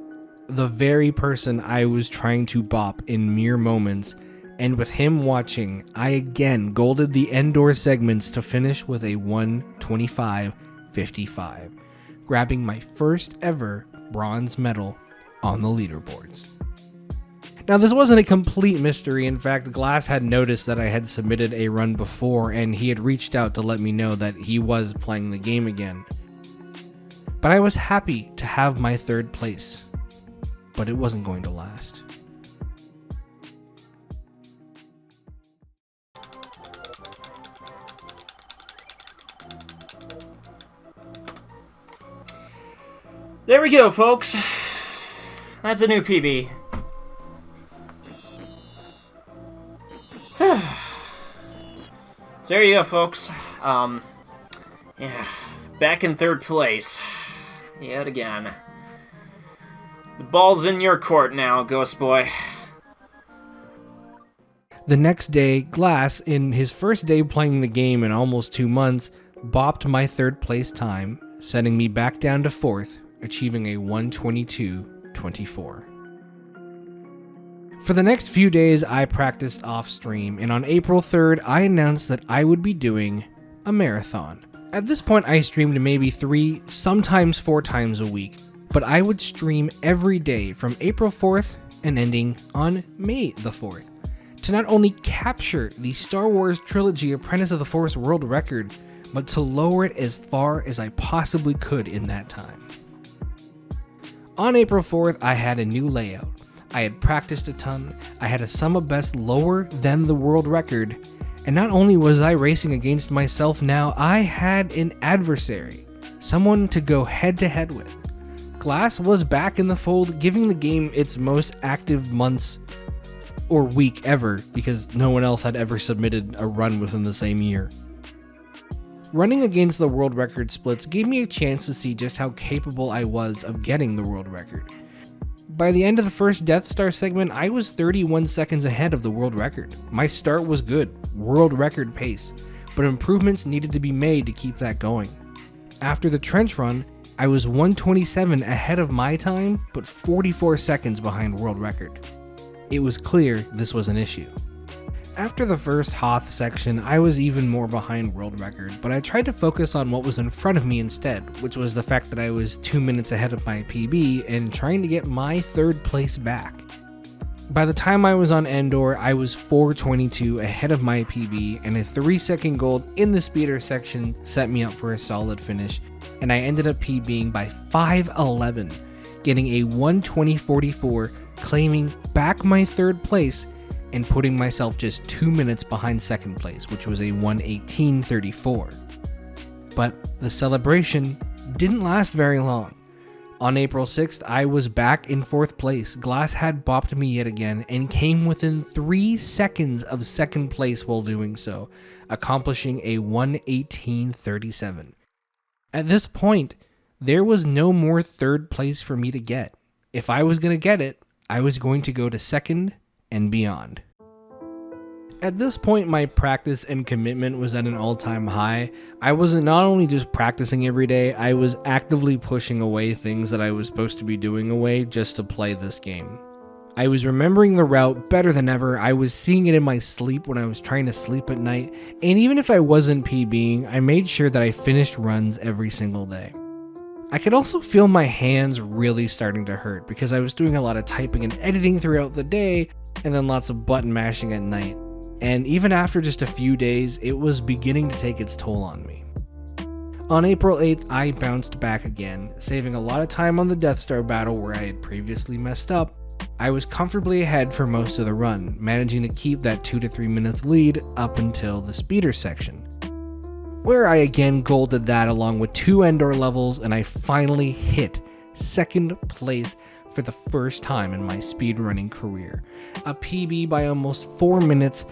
the very person I was trying to bop in mere moments, and with him watching, I again golded the Endor segments to finish with a 125.55, grabbing my first ever bronze medal on the leaderboards. Now, this wasn't a complete mystery. In fact, Glass had noticed that I had submitted a run before, and he had reached out to let me know that he was playing the game again. But I was happy to have my 3rd place. But it wasn't going to last. There we go, folks. That's a new PB. So there you go, folks. Yeah, back in 3rd place. Yet again. The ball's in your court now, Ghost Boy. The next day, Glass, in his first day playing the game in almost 2 months, bopped my 3rd place time, setting me back down to 4th, achieving a 122.24. For the next few days, I practiced off stream, and on April 3rd, I announced that I would be doing a marathon. At this point, I streamed maybe 3, sometimes 4 times a week, but I would stream every day from April 4th and ending on May the 4th to not only capture the Star Wars Trilogy Apprentice of the Force world record, but to lower it as far as I possibly could in that time. On April 4th, I had a new layout. I had practiced a ton, I had a sum of best lower than the world record, and not only was I racing against myself now, I had an adversary, someone to go head to head with. Glass was back in the fold, giving the game its most active months or week ever, because no one else had ever submitted a run within the same year. Running against the world record splits gave me a chance to see just how capable I was of getting the world record. By the end of the first Death Star segment, I was 31 seconds ahead of the world record. My start was good, world record pace, but improvements needed to be made to keep that going. After the trench run, I was 127 ahead of my time, but 44 seconds behind world record. It was clear this was an issue. After the first Hoth section, I was even more behind world record, but I tried to focus on what was in front of me instead, which was the fact that I was 2 minutes ahead of my PB and trying to get my third place back. By the time I was on Endor, I was 4:22 ahead of my PB, and a 3-second gold in the speeder section set me up for a solid finish, and I ended up PBing by 5:11, getting a 1:20.44, claiming back my third place and putting myself just 2 minutes behind second place, which was a 1:18.34. But the celebration didn't last very long. On April 6th, I was back in 4th place. Glass had bopped me yet again and came within 3 seconds of second place while doing so, accomplishing a 1:18.37. At this point, there was no more third place for me to get. If I was going to get it, I was going to go to second and beyond. At this point, my practice and commitment was at an all-time high. I wasn't not only just practicing every day, I was actively pushing away things that I was supposed to be doing away just to play this game. I was remembering the route better than ever. I was seeing it in my sleep when I was trying to sleep at night, and even if I wasn't PBing, I made sure that I finished runs every single day. I could also feel my hands really starting to hurt because I was doing a lot of typing and editing throughout the day, and then lots of button mashing at night. And even after just a few days, it was beginning to take its toll on me. On April 8th, I bounced back again, saving a lot of time on the Death Star battle where I had previously messed up. I was comfortably ahead for most of the run, managing to keep that 2 to 3 minutes lead up until the speeder section, where I again golded that along with 2 Endor levels, and I finally hit second place for the first time in my speedrunning career. A PB by almost 4 minutes.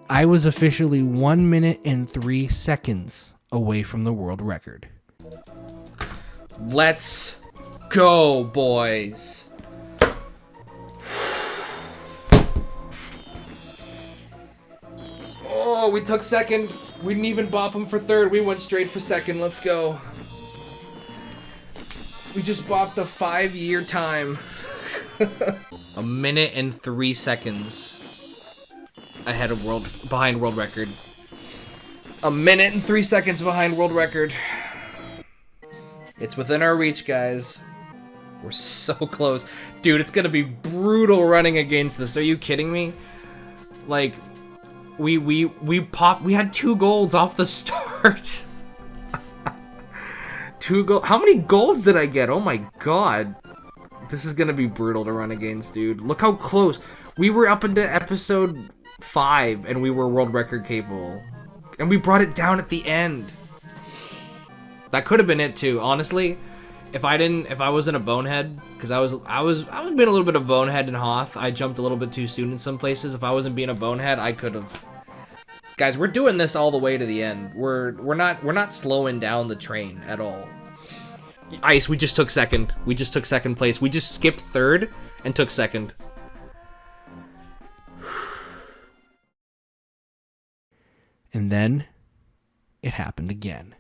I was officially 1 minute and 3 seconds away from the world record. Let's go, boys. Oh, we took second. We didn't even bop him for third. We went straight for second. Let's go. We just bopped a 5-year time. A minute and 3 seconds ahead of behind world record. A minute and 3 seconds behind world record. It's within our reach, guys. We're so close. Dude, it's gonna be brutal running against this. Are you kidding me? Like, we had 2 golds off the start. 2 gold. How many golds did I get? Oh my god. This is gonna be brutal to run against, dude. Look how close. We were up into episode 5 and we were world record capable. And we brought it down at the end. That could have been it too, honestly. If I wasn't a bonehead, because I was being a little bit of bonehead in Hoth. I jumped a little bit too soon in some places. If I wasn't being a bonehead, I could have. Guys, we're doing this all the way to the end. We're not slowing down the train at all. Ice, we just took second. We just took second place. We just skipped third and took second. And then it happened again.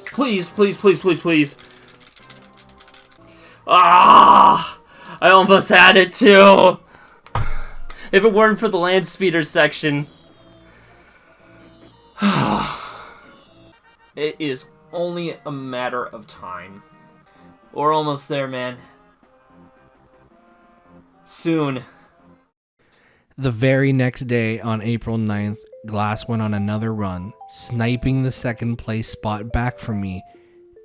Please, please, please, please, please. Ah! I almost had it too. If it weren't for the land speeder section. It is only a matter of time. We're almost there, man. Soon. The very next day, on April 9th, Glass went on another run, sniping the second place spot back from me,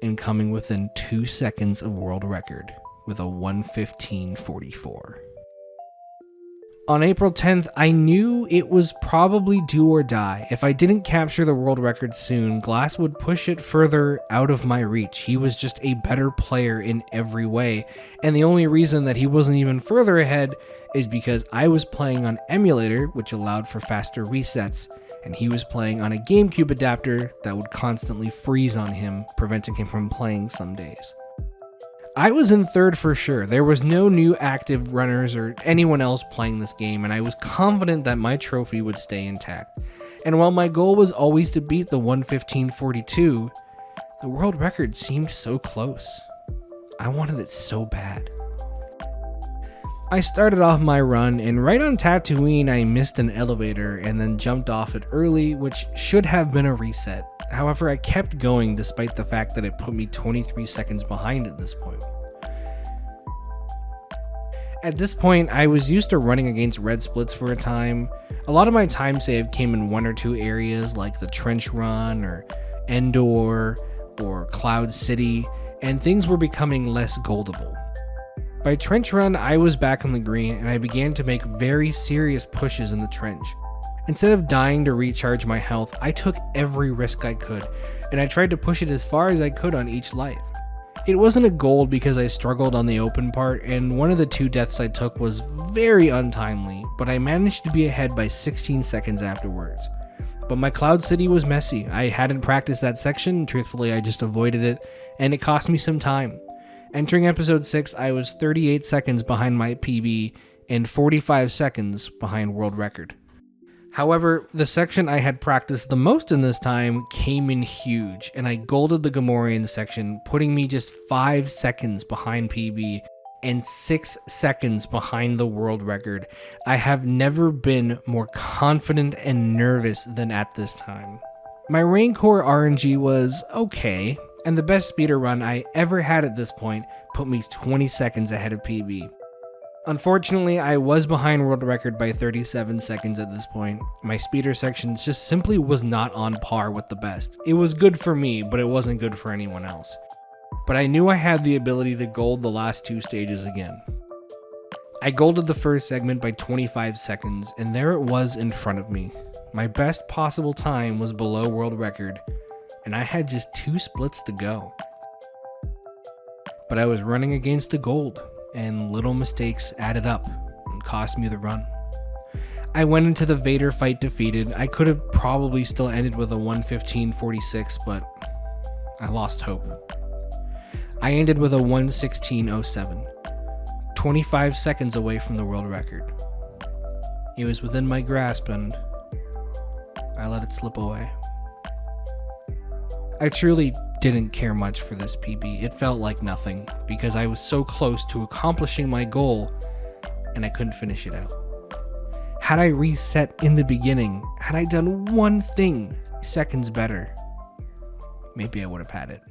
in coming within 2 seconds of world record with a 1:15:44. On April 10th, I knew it was probably do or die. If I didn't capture the world record soon, Glass would push it further out of my reach. He was just a better player in every way, and the only reason that he wasn't even further ahead is because I was playing on emulator, which allowed for faster resets, and he was playing on a GameCube adapter that would constantly freeze on him, preventing him from playing some days. I was in third for sure. There was no new active runners or anyone else playing this game, and I was confident that my trophy would stay intact. And while my goal was always to beat the 1:15:42, the world record seemed so close. I wanted it so bad. I started off my run, and right on Tatooine I missed an elevator and then jumped off it early, which should have been a reset. However, I kept going despite the fact that it put me 23 seconds behind at this point. At this point, I was used to running against red splits for a time. A lot of my time save came in one or two areas like the Trench Run or Endor or Cloud City, and things were becoming less goldable. By Trench Run, I was back on the green and I began to make very serious pushes in the trench. Instead of dying to recharge my health, I took every risk I could, and I tried to push it as far as I could on each life. It wasn't a gold because I struggled on the open part, and one of the 2 deaths I took was very untimely, but I managed to be ahead by 16 seconds afterwards. But my Cloud City was messy. I hadn't practiced that section, truthfully I just avoided it, and it cost me some time. Entering episode 6, I was 38 seconds behind my PB and 45 seconds behind world record. However, the section I had practiced the most in this time came in huge, and I golded the Gamorrean section, putting me just 5 seconds behind PB and 6 seconds behind the world record. I have never been more confident and nervous than at this time. My Rancor RNG was okay, and the best speeder run I ever had at this point put me 20 seconds ahead of PB. Unfortunately, I was behind world record by 37 seconds at this point. My speeder section just simply was not on par with the best. It was good for me, but it wasn't good for anyone else. But I knew I had the ability to gold the last 2 stages again. I golded the first segment by 25 seconds, and there it was in front of me. My best possible time was below world record, and I had just 2 splits to go. But I was running against a gold, and little mistakes added up and cost me the run. I went into the Vader fight defeated. I could have probably still ended with a 1:15:46, but I lost hope. I ended with a 1:16:07, 25 seconds away from the world record. It was within my grasp and I let it slip away. I truly didn't care much for this PB. It felt like nothing because I was so close to accomplishing my goal and I couldn't finish it out. Had I reset in the beginning, had I done one thing seconds better, maybe I would have had it.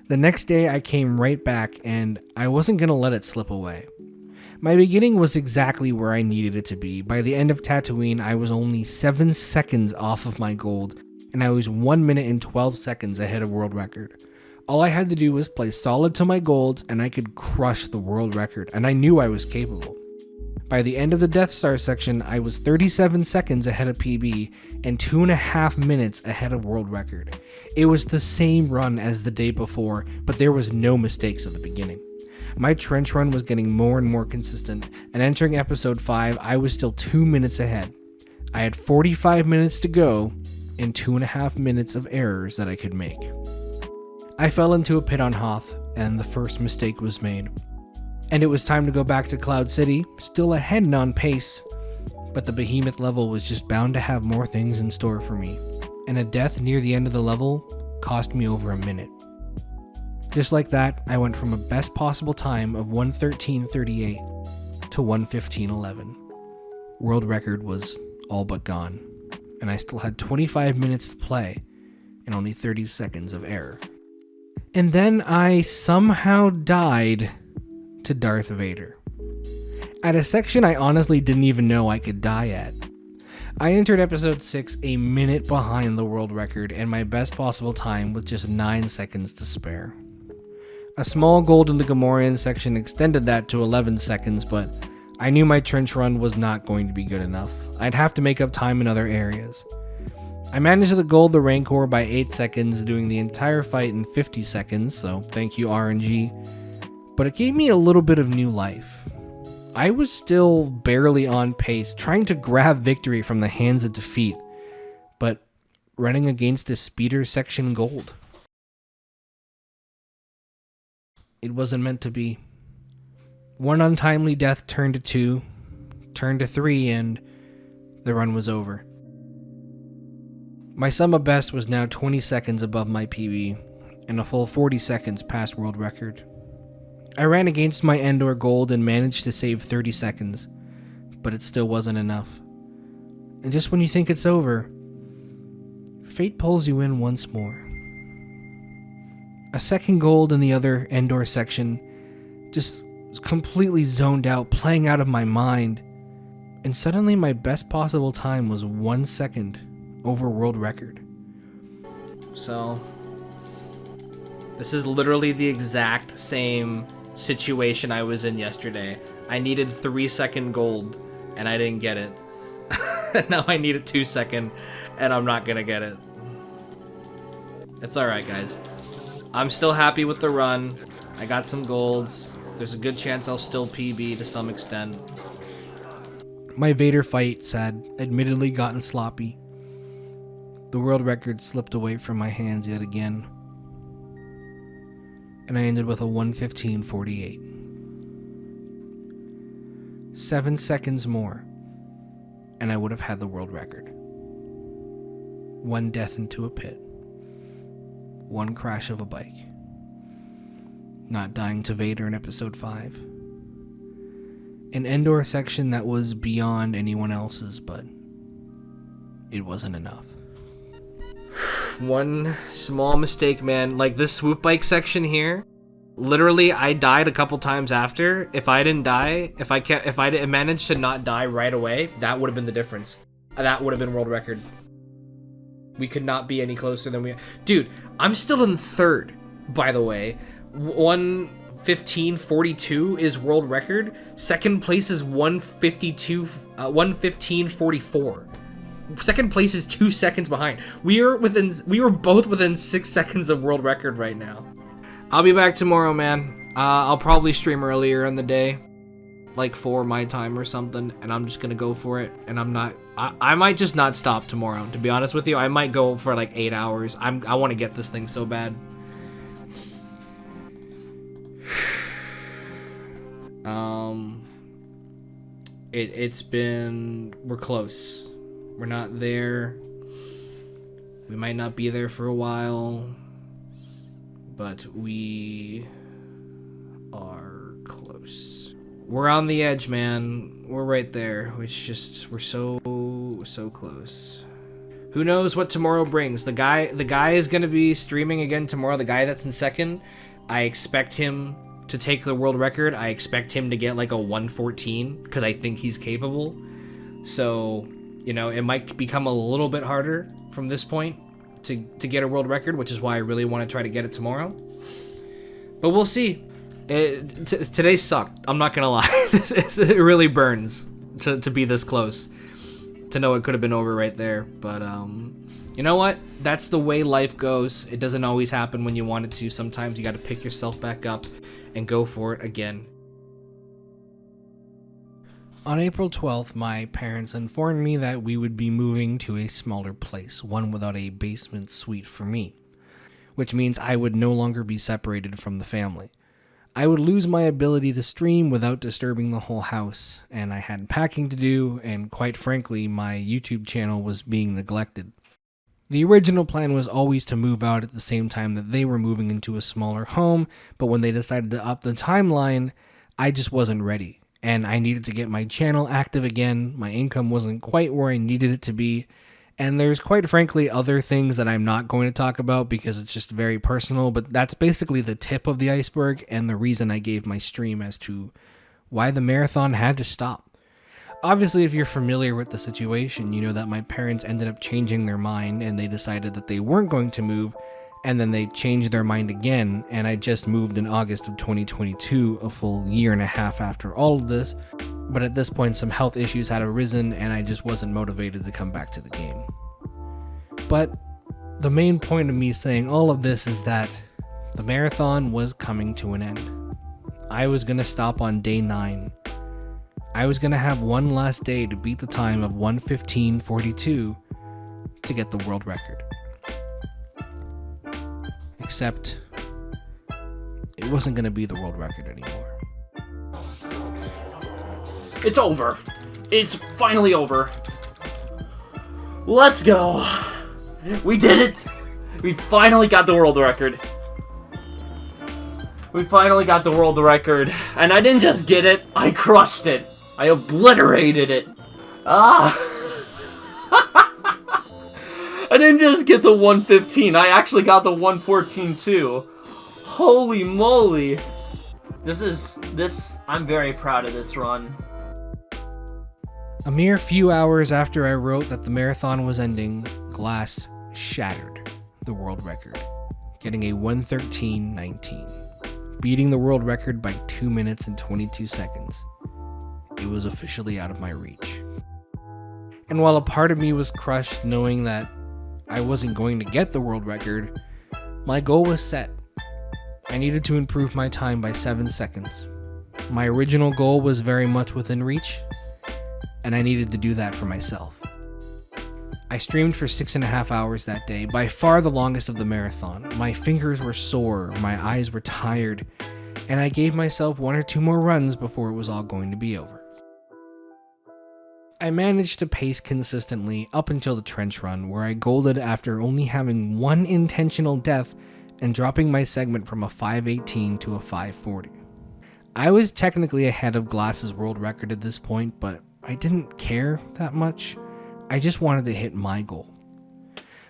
The next day I came right back and I wasn't going to let it slip away. My beginning was exactly where I needed it to be. By the end of Tatooine, I was only 7 seconds off of my gold, and I was 1 minute and 12 seconds ahead of world record. All I had to do was play solid to my golds and I could crush the world record, and I knew I was capable. By the end of the Death Star section, I was 37 seconds ahead of PB and 2.5 minutes ahead of world record. It was the same run as the day before, but there was no mistakes at the beginning. My trench run was getting more and more consistent, and entering episode 5, I was still 2 minutes ahead. I had 45 minutes to go and 2.5 minutes of errors that I could make. I fell into a pit on Hoth, and the first mistake was made. And it was time to go back to Cloud City, still ahead and on pace, but the behemoth level was just bound to have more things in store for me, and a death near the end of the level cost me over a minute. Just like that, I went from a best possible time of 1:13:38 to 1:15:11. World record was all but gone, and I still had 25 minutes to play and only 30 seconds of error. And then I somehow died to Darth Vader. At a section I honestly didn't even know I could die at. I entered episode 6 a minute behind the world record and my best possible time with just 9 seconds to spare. A small gold in the Gamorrean section extended that to 11 seconds, but I knew my trench run was not going to be good enough. I'd have to make up time in other areas. I managed to gold the Rancor by 8 seconds, doing the entire fight in 50 seconds, so thank you RNG. But it gave me a little bit of new life. I was still barely on pace, trying to grab victory from the hands of defeat, but running against a speeder section gold. It wasn't meant to be. One untimely death turned to 2, turned to 3, and the run was over. My sum of best was now 20 seconds above my PB, and a full 40 seconds past world record. I ran against my Endor gold and managed to save 30 seconds, but it still wasn't enough. And just when you think it's over, fate pulls you in once more. A second gold in the other Endor section, just completely zoned out, playing out of my mind, and suddenly my best possible time was 1 second over world record. So, this is literally the exact same situation I was in yesterday. I needed 3-second gold, and I didn't get it. Now I need a 2-second, and I'm not gonna get it. It's alright, guys. I'm still happy with the run. I got some golds. There's a good chance I'll still PB to some extent. My Vader fights had admittedly gotten sloppy. The world record slipped away from my hands yet again, and I ended with a 1:15:48. 7 seconds more, and I would have had the world record. 1 death into a pit. 1 crash of a bike. Not dying to Vader in episode 5. An Endor section that was beyond anyone else's, but it wasn't enough. One small mistake, man. Like this swoop bike section here, literally I died a couple times after. If I didn't die, if I managed to not die right away, that would have been the difference. That would have been world record. We could not be any closer than we... Dude, I'm still in third, by the way. 1:15:42 is world record. Second place is 1:15:44. Second place is 2 seconds behind. We were both within 6 seconds of world record right now. I'll be back tomorrow, man. I'll probably stream earlier in the day, like 4 my time or something, and I'm just gonna go for it. And I might just not stop tomorrow, to be honest with you. I might go for like 8 hours. I want to get this thing so bad. We're close. We're not there. We might not be there for a while, but we are close. We're on the edge, man. We're right there. We're so close. Who knows what tomorrow brings? The guy is gonna be streaming again tomorrow. The guy that's in second, I expect him to take the world record. I expect him to get like a 1:14 because I think he's capable. So, you know, it might become a little bit harder from this point to get a world record, which is why I really want to try to get it tomorrow. But we'll see. Today sucked. I'm not gonna lie. It really burns to be this close. To know it could have been over right there. But you know what? That's the way life goes. It doesn't always happen when you want it to. Sometimes you got to pick yourself back up and go for it again. On April 12th, my parents informed me that we would be moving to a smaller place, one without a basement suite for me, which means I would no longer be separated from the family. I would lose my ability to stream without disturbing the whole house, and I had packing to do, and quite frankly, my YouTube channel was being neglected. The original plan was always to move out at the same time that they were moving into a smaller home, but when they decided to up the timeline, I just wasn't ready. And I needed to get my channel active again. My income wasn't quite where I needed it to be. And there's quite frankly other things that I'm not going to talk about because it's just very personal, but that's basically the tip of the iceberg and the reason I gave my stream as to why the marathon had to stop. Obviously, if you're familiar with the situation, you know that my parents ended up changing their mind and they decided that they weren't going to move, and then they changed their mind again, and I just moved in August of 2022, a full year and a half after all of this. But at this point, some health issues had arisen, and I just wasn't motivated to come back to the game. But the main point of me saying all of this is that the marathon was coming to an end. I was going to stop on day 9. I was going to have one last day to beat the time of 1:15:42 to get the world record. Except, it wasn't going to be the world record anymore. It's over. It's finally over. Let's go. We did it. We finally got the world record. We finally got the world record. And I didn't just get it, I crushed it. I obliterated it. I didn't just get the 115, I actually got the 114 too. Holy moly. I'm very proud of this run. A mere few hours after I wrote that the marathon was ending, Glass shattered the world record, getting a 1:13:19, beating the world record by 2 minutes and 22 seconds. It was officially out of my reach. And while a part of me was crushed knowing that I wasn't going to get the world record, my goal was set. I needed to improve my time by 7 seconds. My original goal was very much within reach, and I needed to do that for myself. I streamed for 6.5 hours that day, by far the longest of the marathon. My fingers were sore, my eyes were tired, and I gave myself 1 or 2 more runs before it was all going to be over. I managed to pace consistently up until the trench run, where I golded after only having 1 intentional death and dropping my segment from a 5:18 to a 5:40. I was technically ahead of Glass's world record at this point, but I didn't care that much. I just wanted to hit my goal.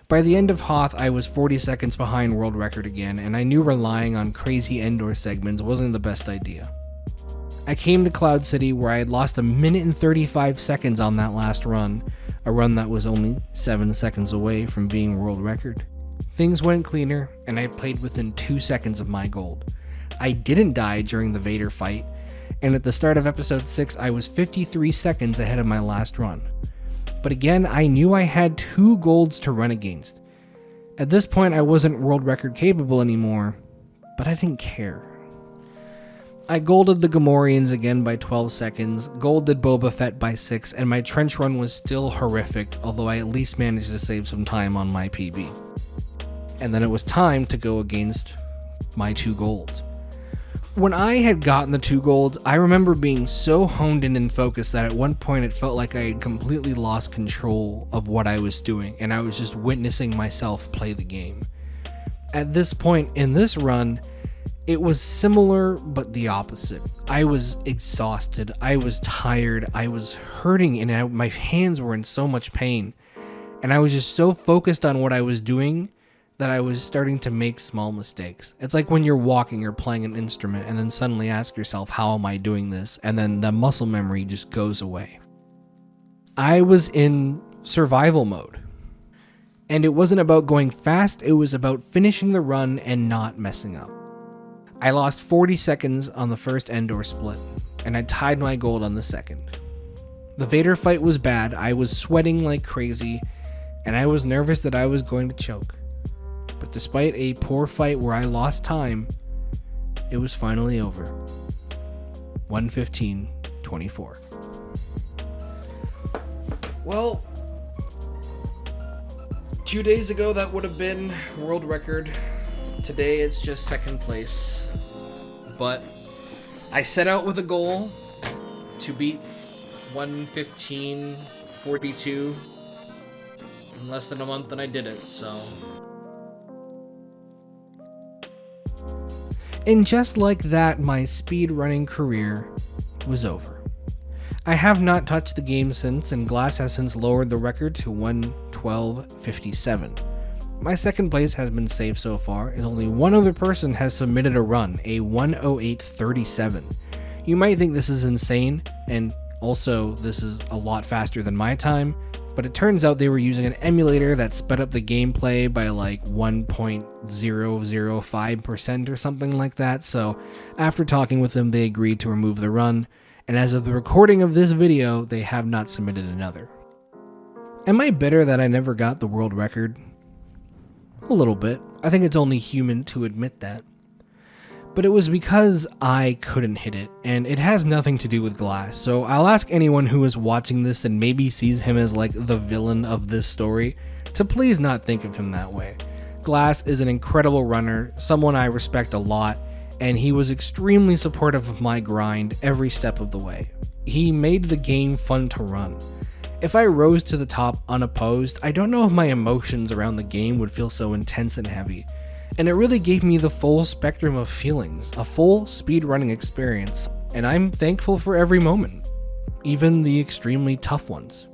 By the end of Hoth, I was 40 seconds behind world record again, and I knew relying on crazy indoor segments wasn't the best idea. I came to Cloud City, where I had lost 1 minute and 35 seconds on that last run, a run that was only 7 seconds away from being world record. Things went cleaner, and I played within 2 seconds of my gold. I didn't die during the Vader fight, and at the start of episode 6, I was 53 seconds ahead of my last run. But again, I knew I had 2 golds to run against. At this point, I wasn't world record capable anymore, but I didn't care. I golded the Gamorreans again by 12 seconds, golded Boba Fett by 6, and my trench run was still horrific, although I at least managed to save some time on my PB. And then it was time to go against my 2 golds. When I had gotten the 2 golds, I remember being so honed in and focused that at one point it felt like I had completely lost control of what I was doing, and I was just witnessing myself play the game. At this point in this run, it was similar, but the opposite. I was exhausted, I was tired, I was hurting, and my hands were in so much pain. And I was just so focused on what I was doing that I was starting to make small mistakes. It's like when you're walking or playing an instrument and then suddenly ask yourself, how am I doing this? And then the muscle memory just goes away. I was in survival mode. And it wasn't about going fast, it was about finishing the run and not messing up. I lost 40 seconds on the first Endor split, and I tied my gold on the second. The Vader fight was bad, I was sweating like crazy, and I was nervous that I was going to choke. But despite a poor fight where I lost time, it was finally over. 1:15:24. Well, 2 days ago that would have been world record. Today it's just second place. But I set out with a goal to beat 1:15:42 in less than a month and I did it, so. And just like that, my speedrunning career was over. I have not touched the game since, and Glass has since lowered the record to 1:12:57. My second place has been safe so far, as only one other person has submitted a run, a 1:08:37. You might think this is insane, and also this is a lot faster than my time, but it turns out they were using an emulator that sped up the gameplay by like 1.005% or something like that, so after talking with them they agreed to remove the run, and as of the recording of this video, they have not submitted another. Am I bitter that I never got the world record? A little bit. I think it's only human to admit that. But it was because I couldn't hit it, and it has nothing to do with Glass, so I'll ask anyone who is watching this and maybe sees him as like the villain of this story to please not think of him that way. Glass is an incredible runner, someone I respect a lot, and he was extremely supportive of my grind every step of the way. He made the game fun to run. If I rose to the top unopposed, I don't know if my emotions around the game would feel so intense and heavy. And it really gave me the full spectrum of feelings, a full speedrunning experience, and I'm thankful for every moment, even the extremely tough ones.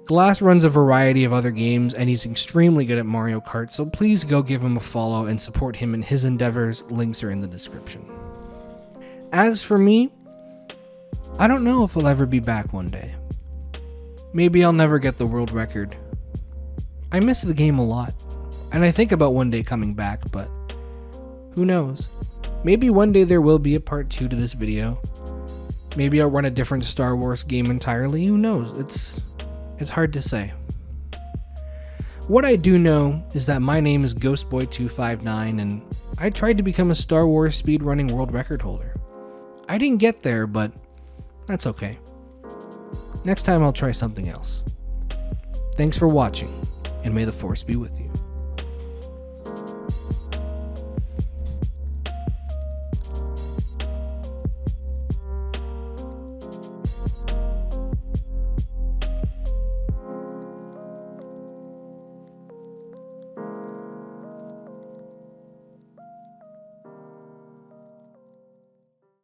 Glass runs a variety of other games, and he's extremely good at Mario Kart, so please go give him a follow and support him in his endeavors. Links are in the description. As for me, I don't know if I'll ever be back one day. Maybe I'll never get the world record. I miss the game a lot, and I think about one day coming back, but who knows? Maybe one day there will be a part 2 to this video. Maybe I'll run a different Star Wars game entirely, who knows? It's hard to say. What I do know is that my name is Ghostboy259, and I tried to become a Star Wars speedrunning world record holder. I didn't get there, but that's okay. Next time I'll try something else. Thanks for watching, and may the Force be with you.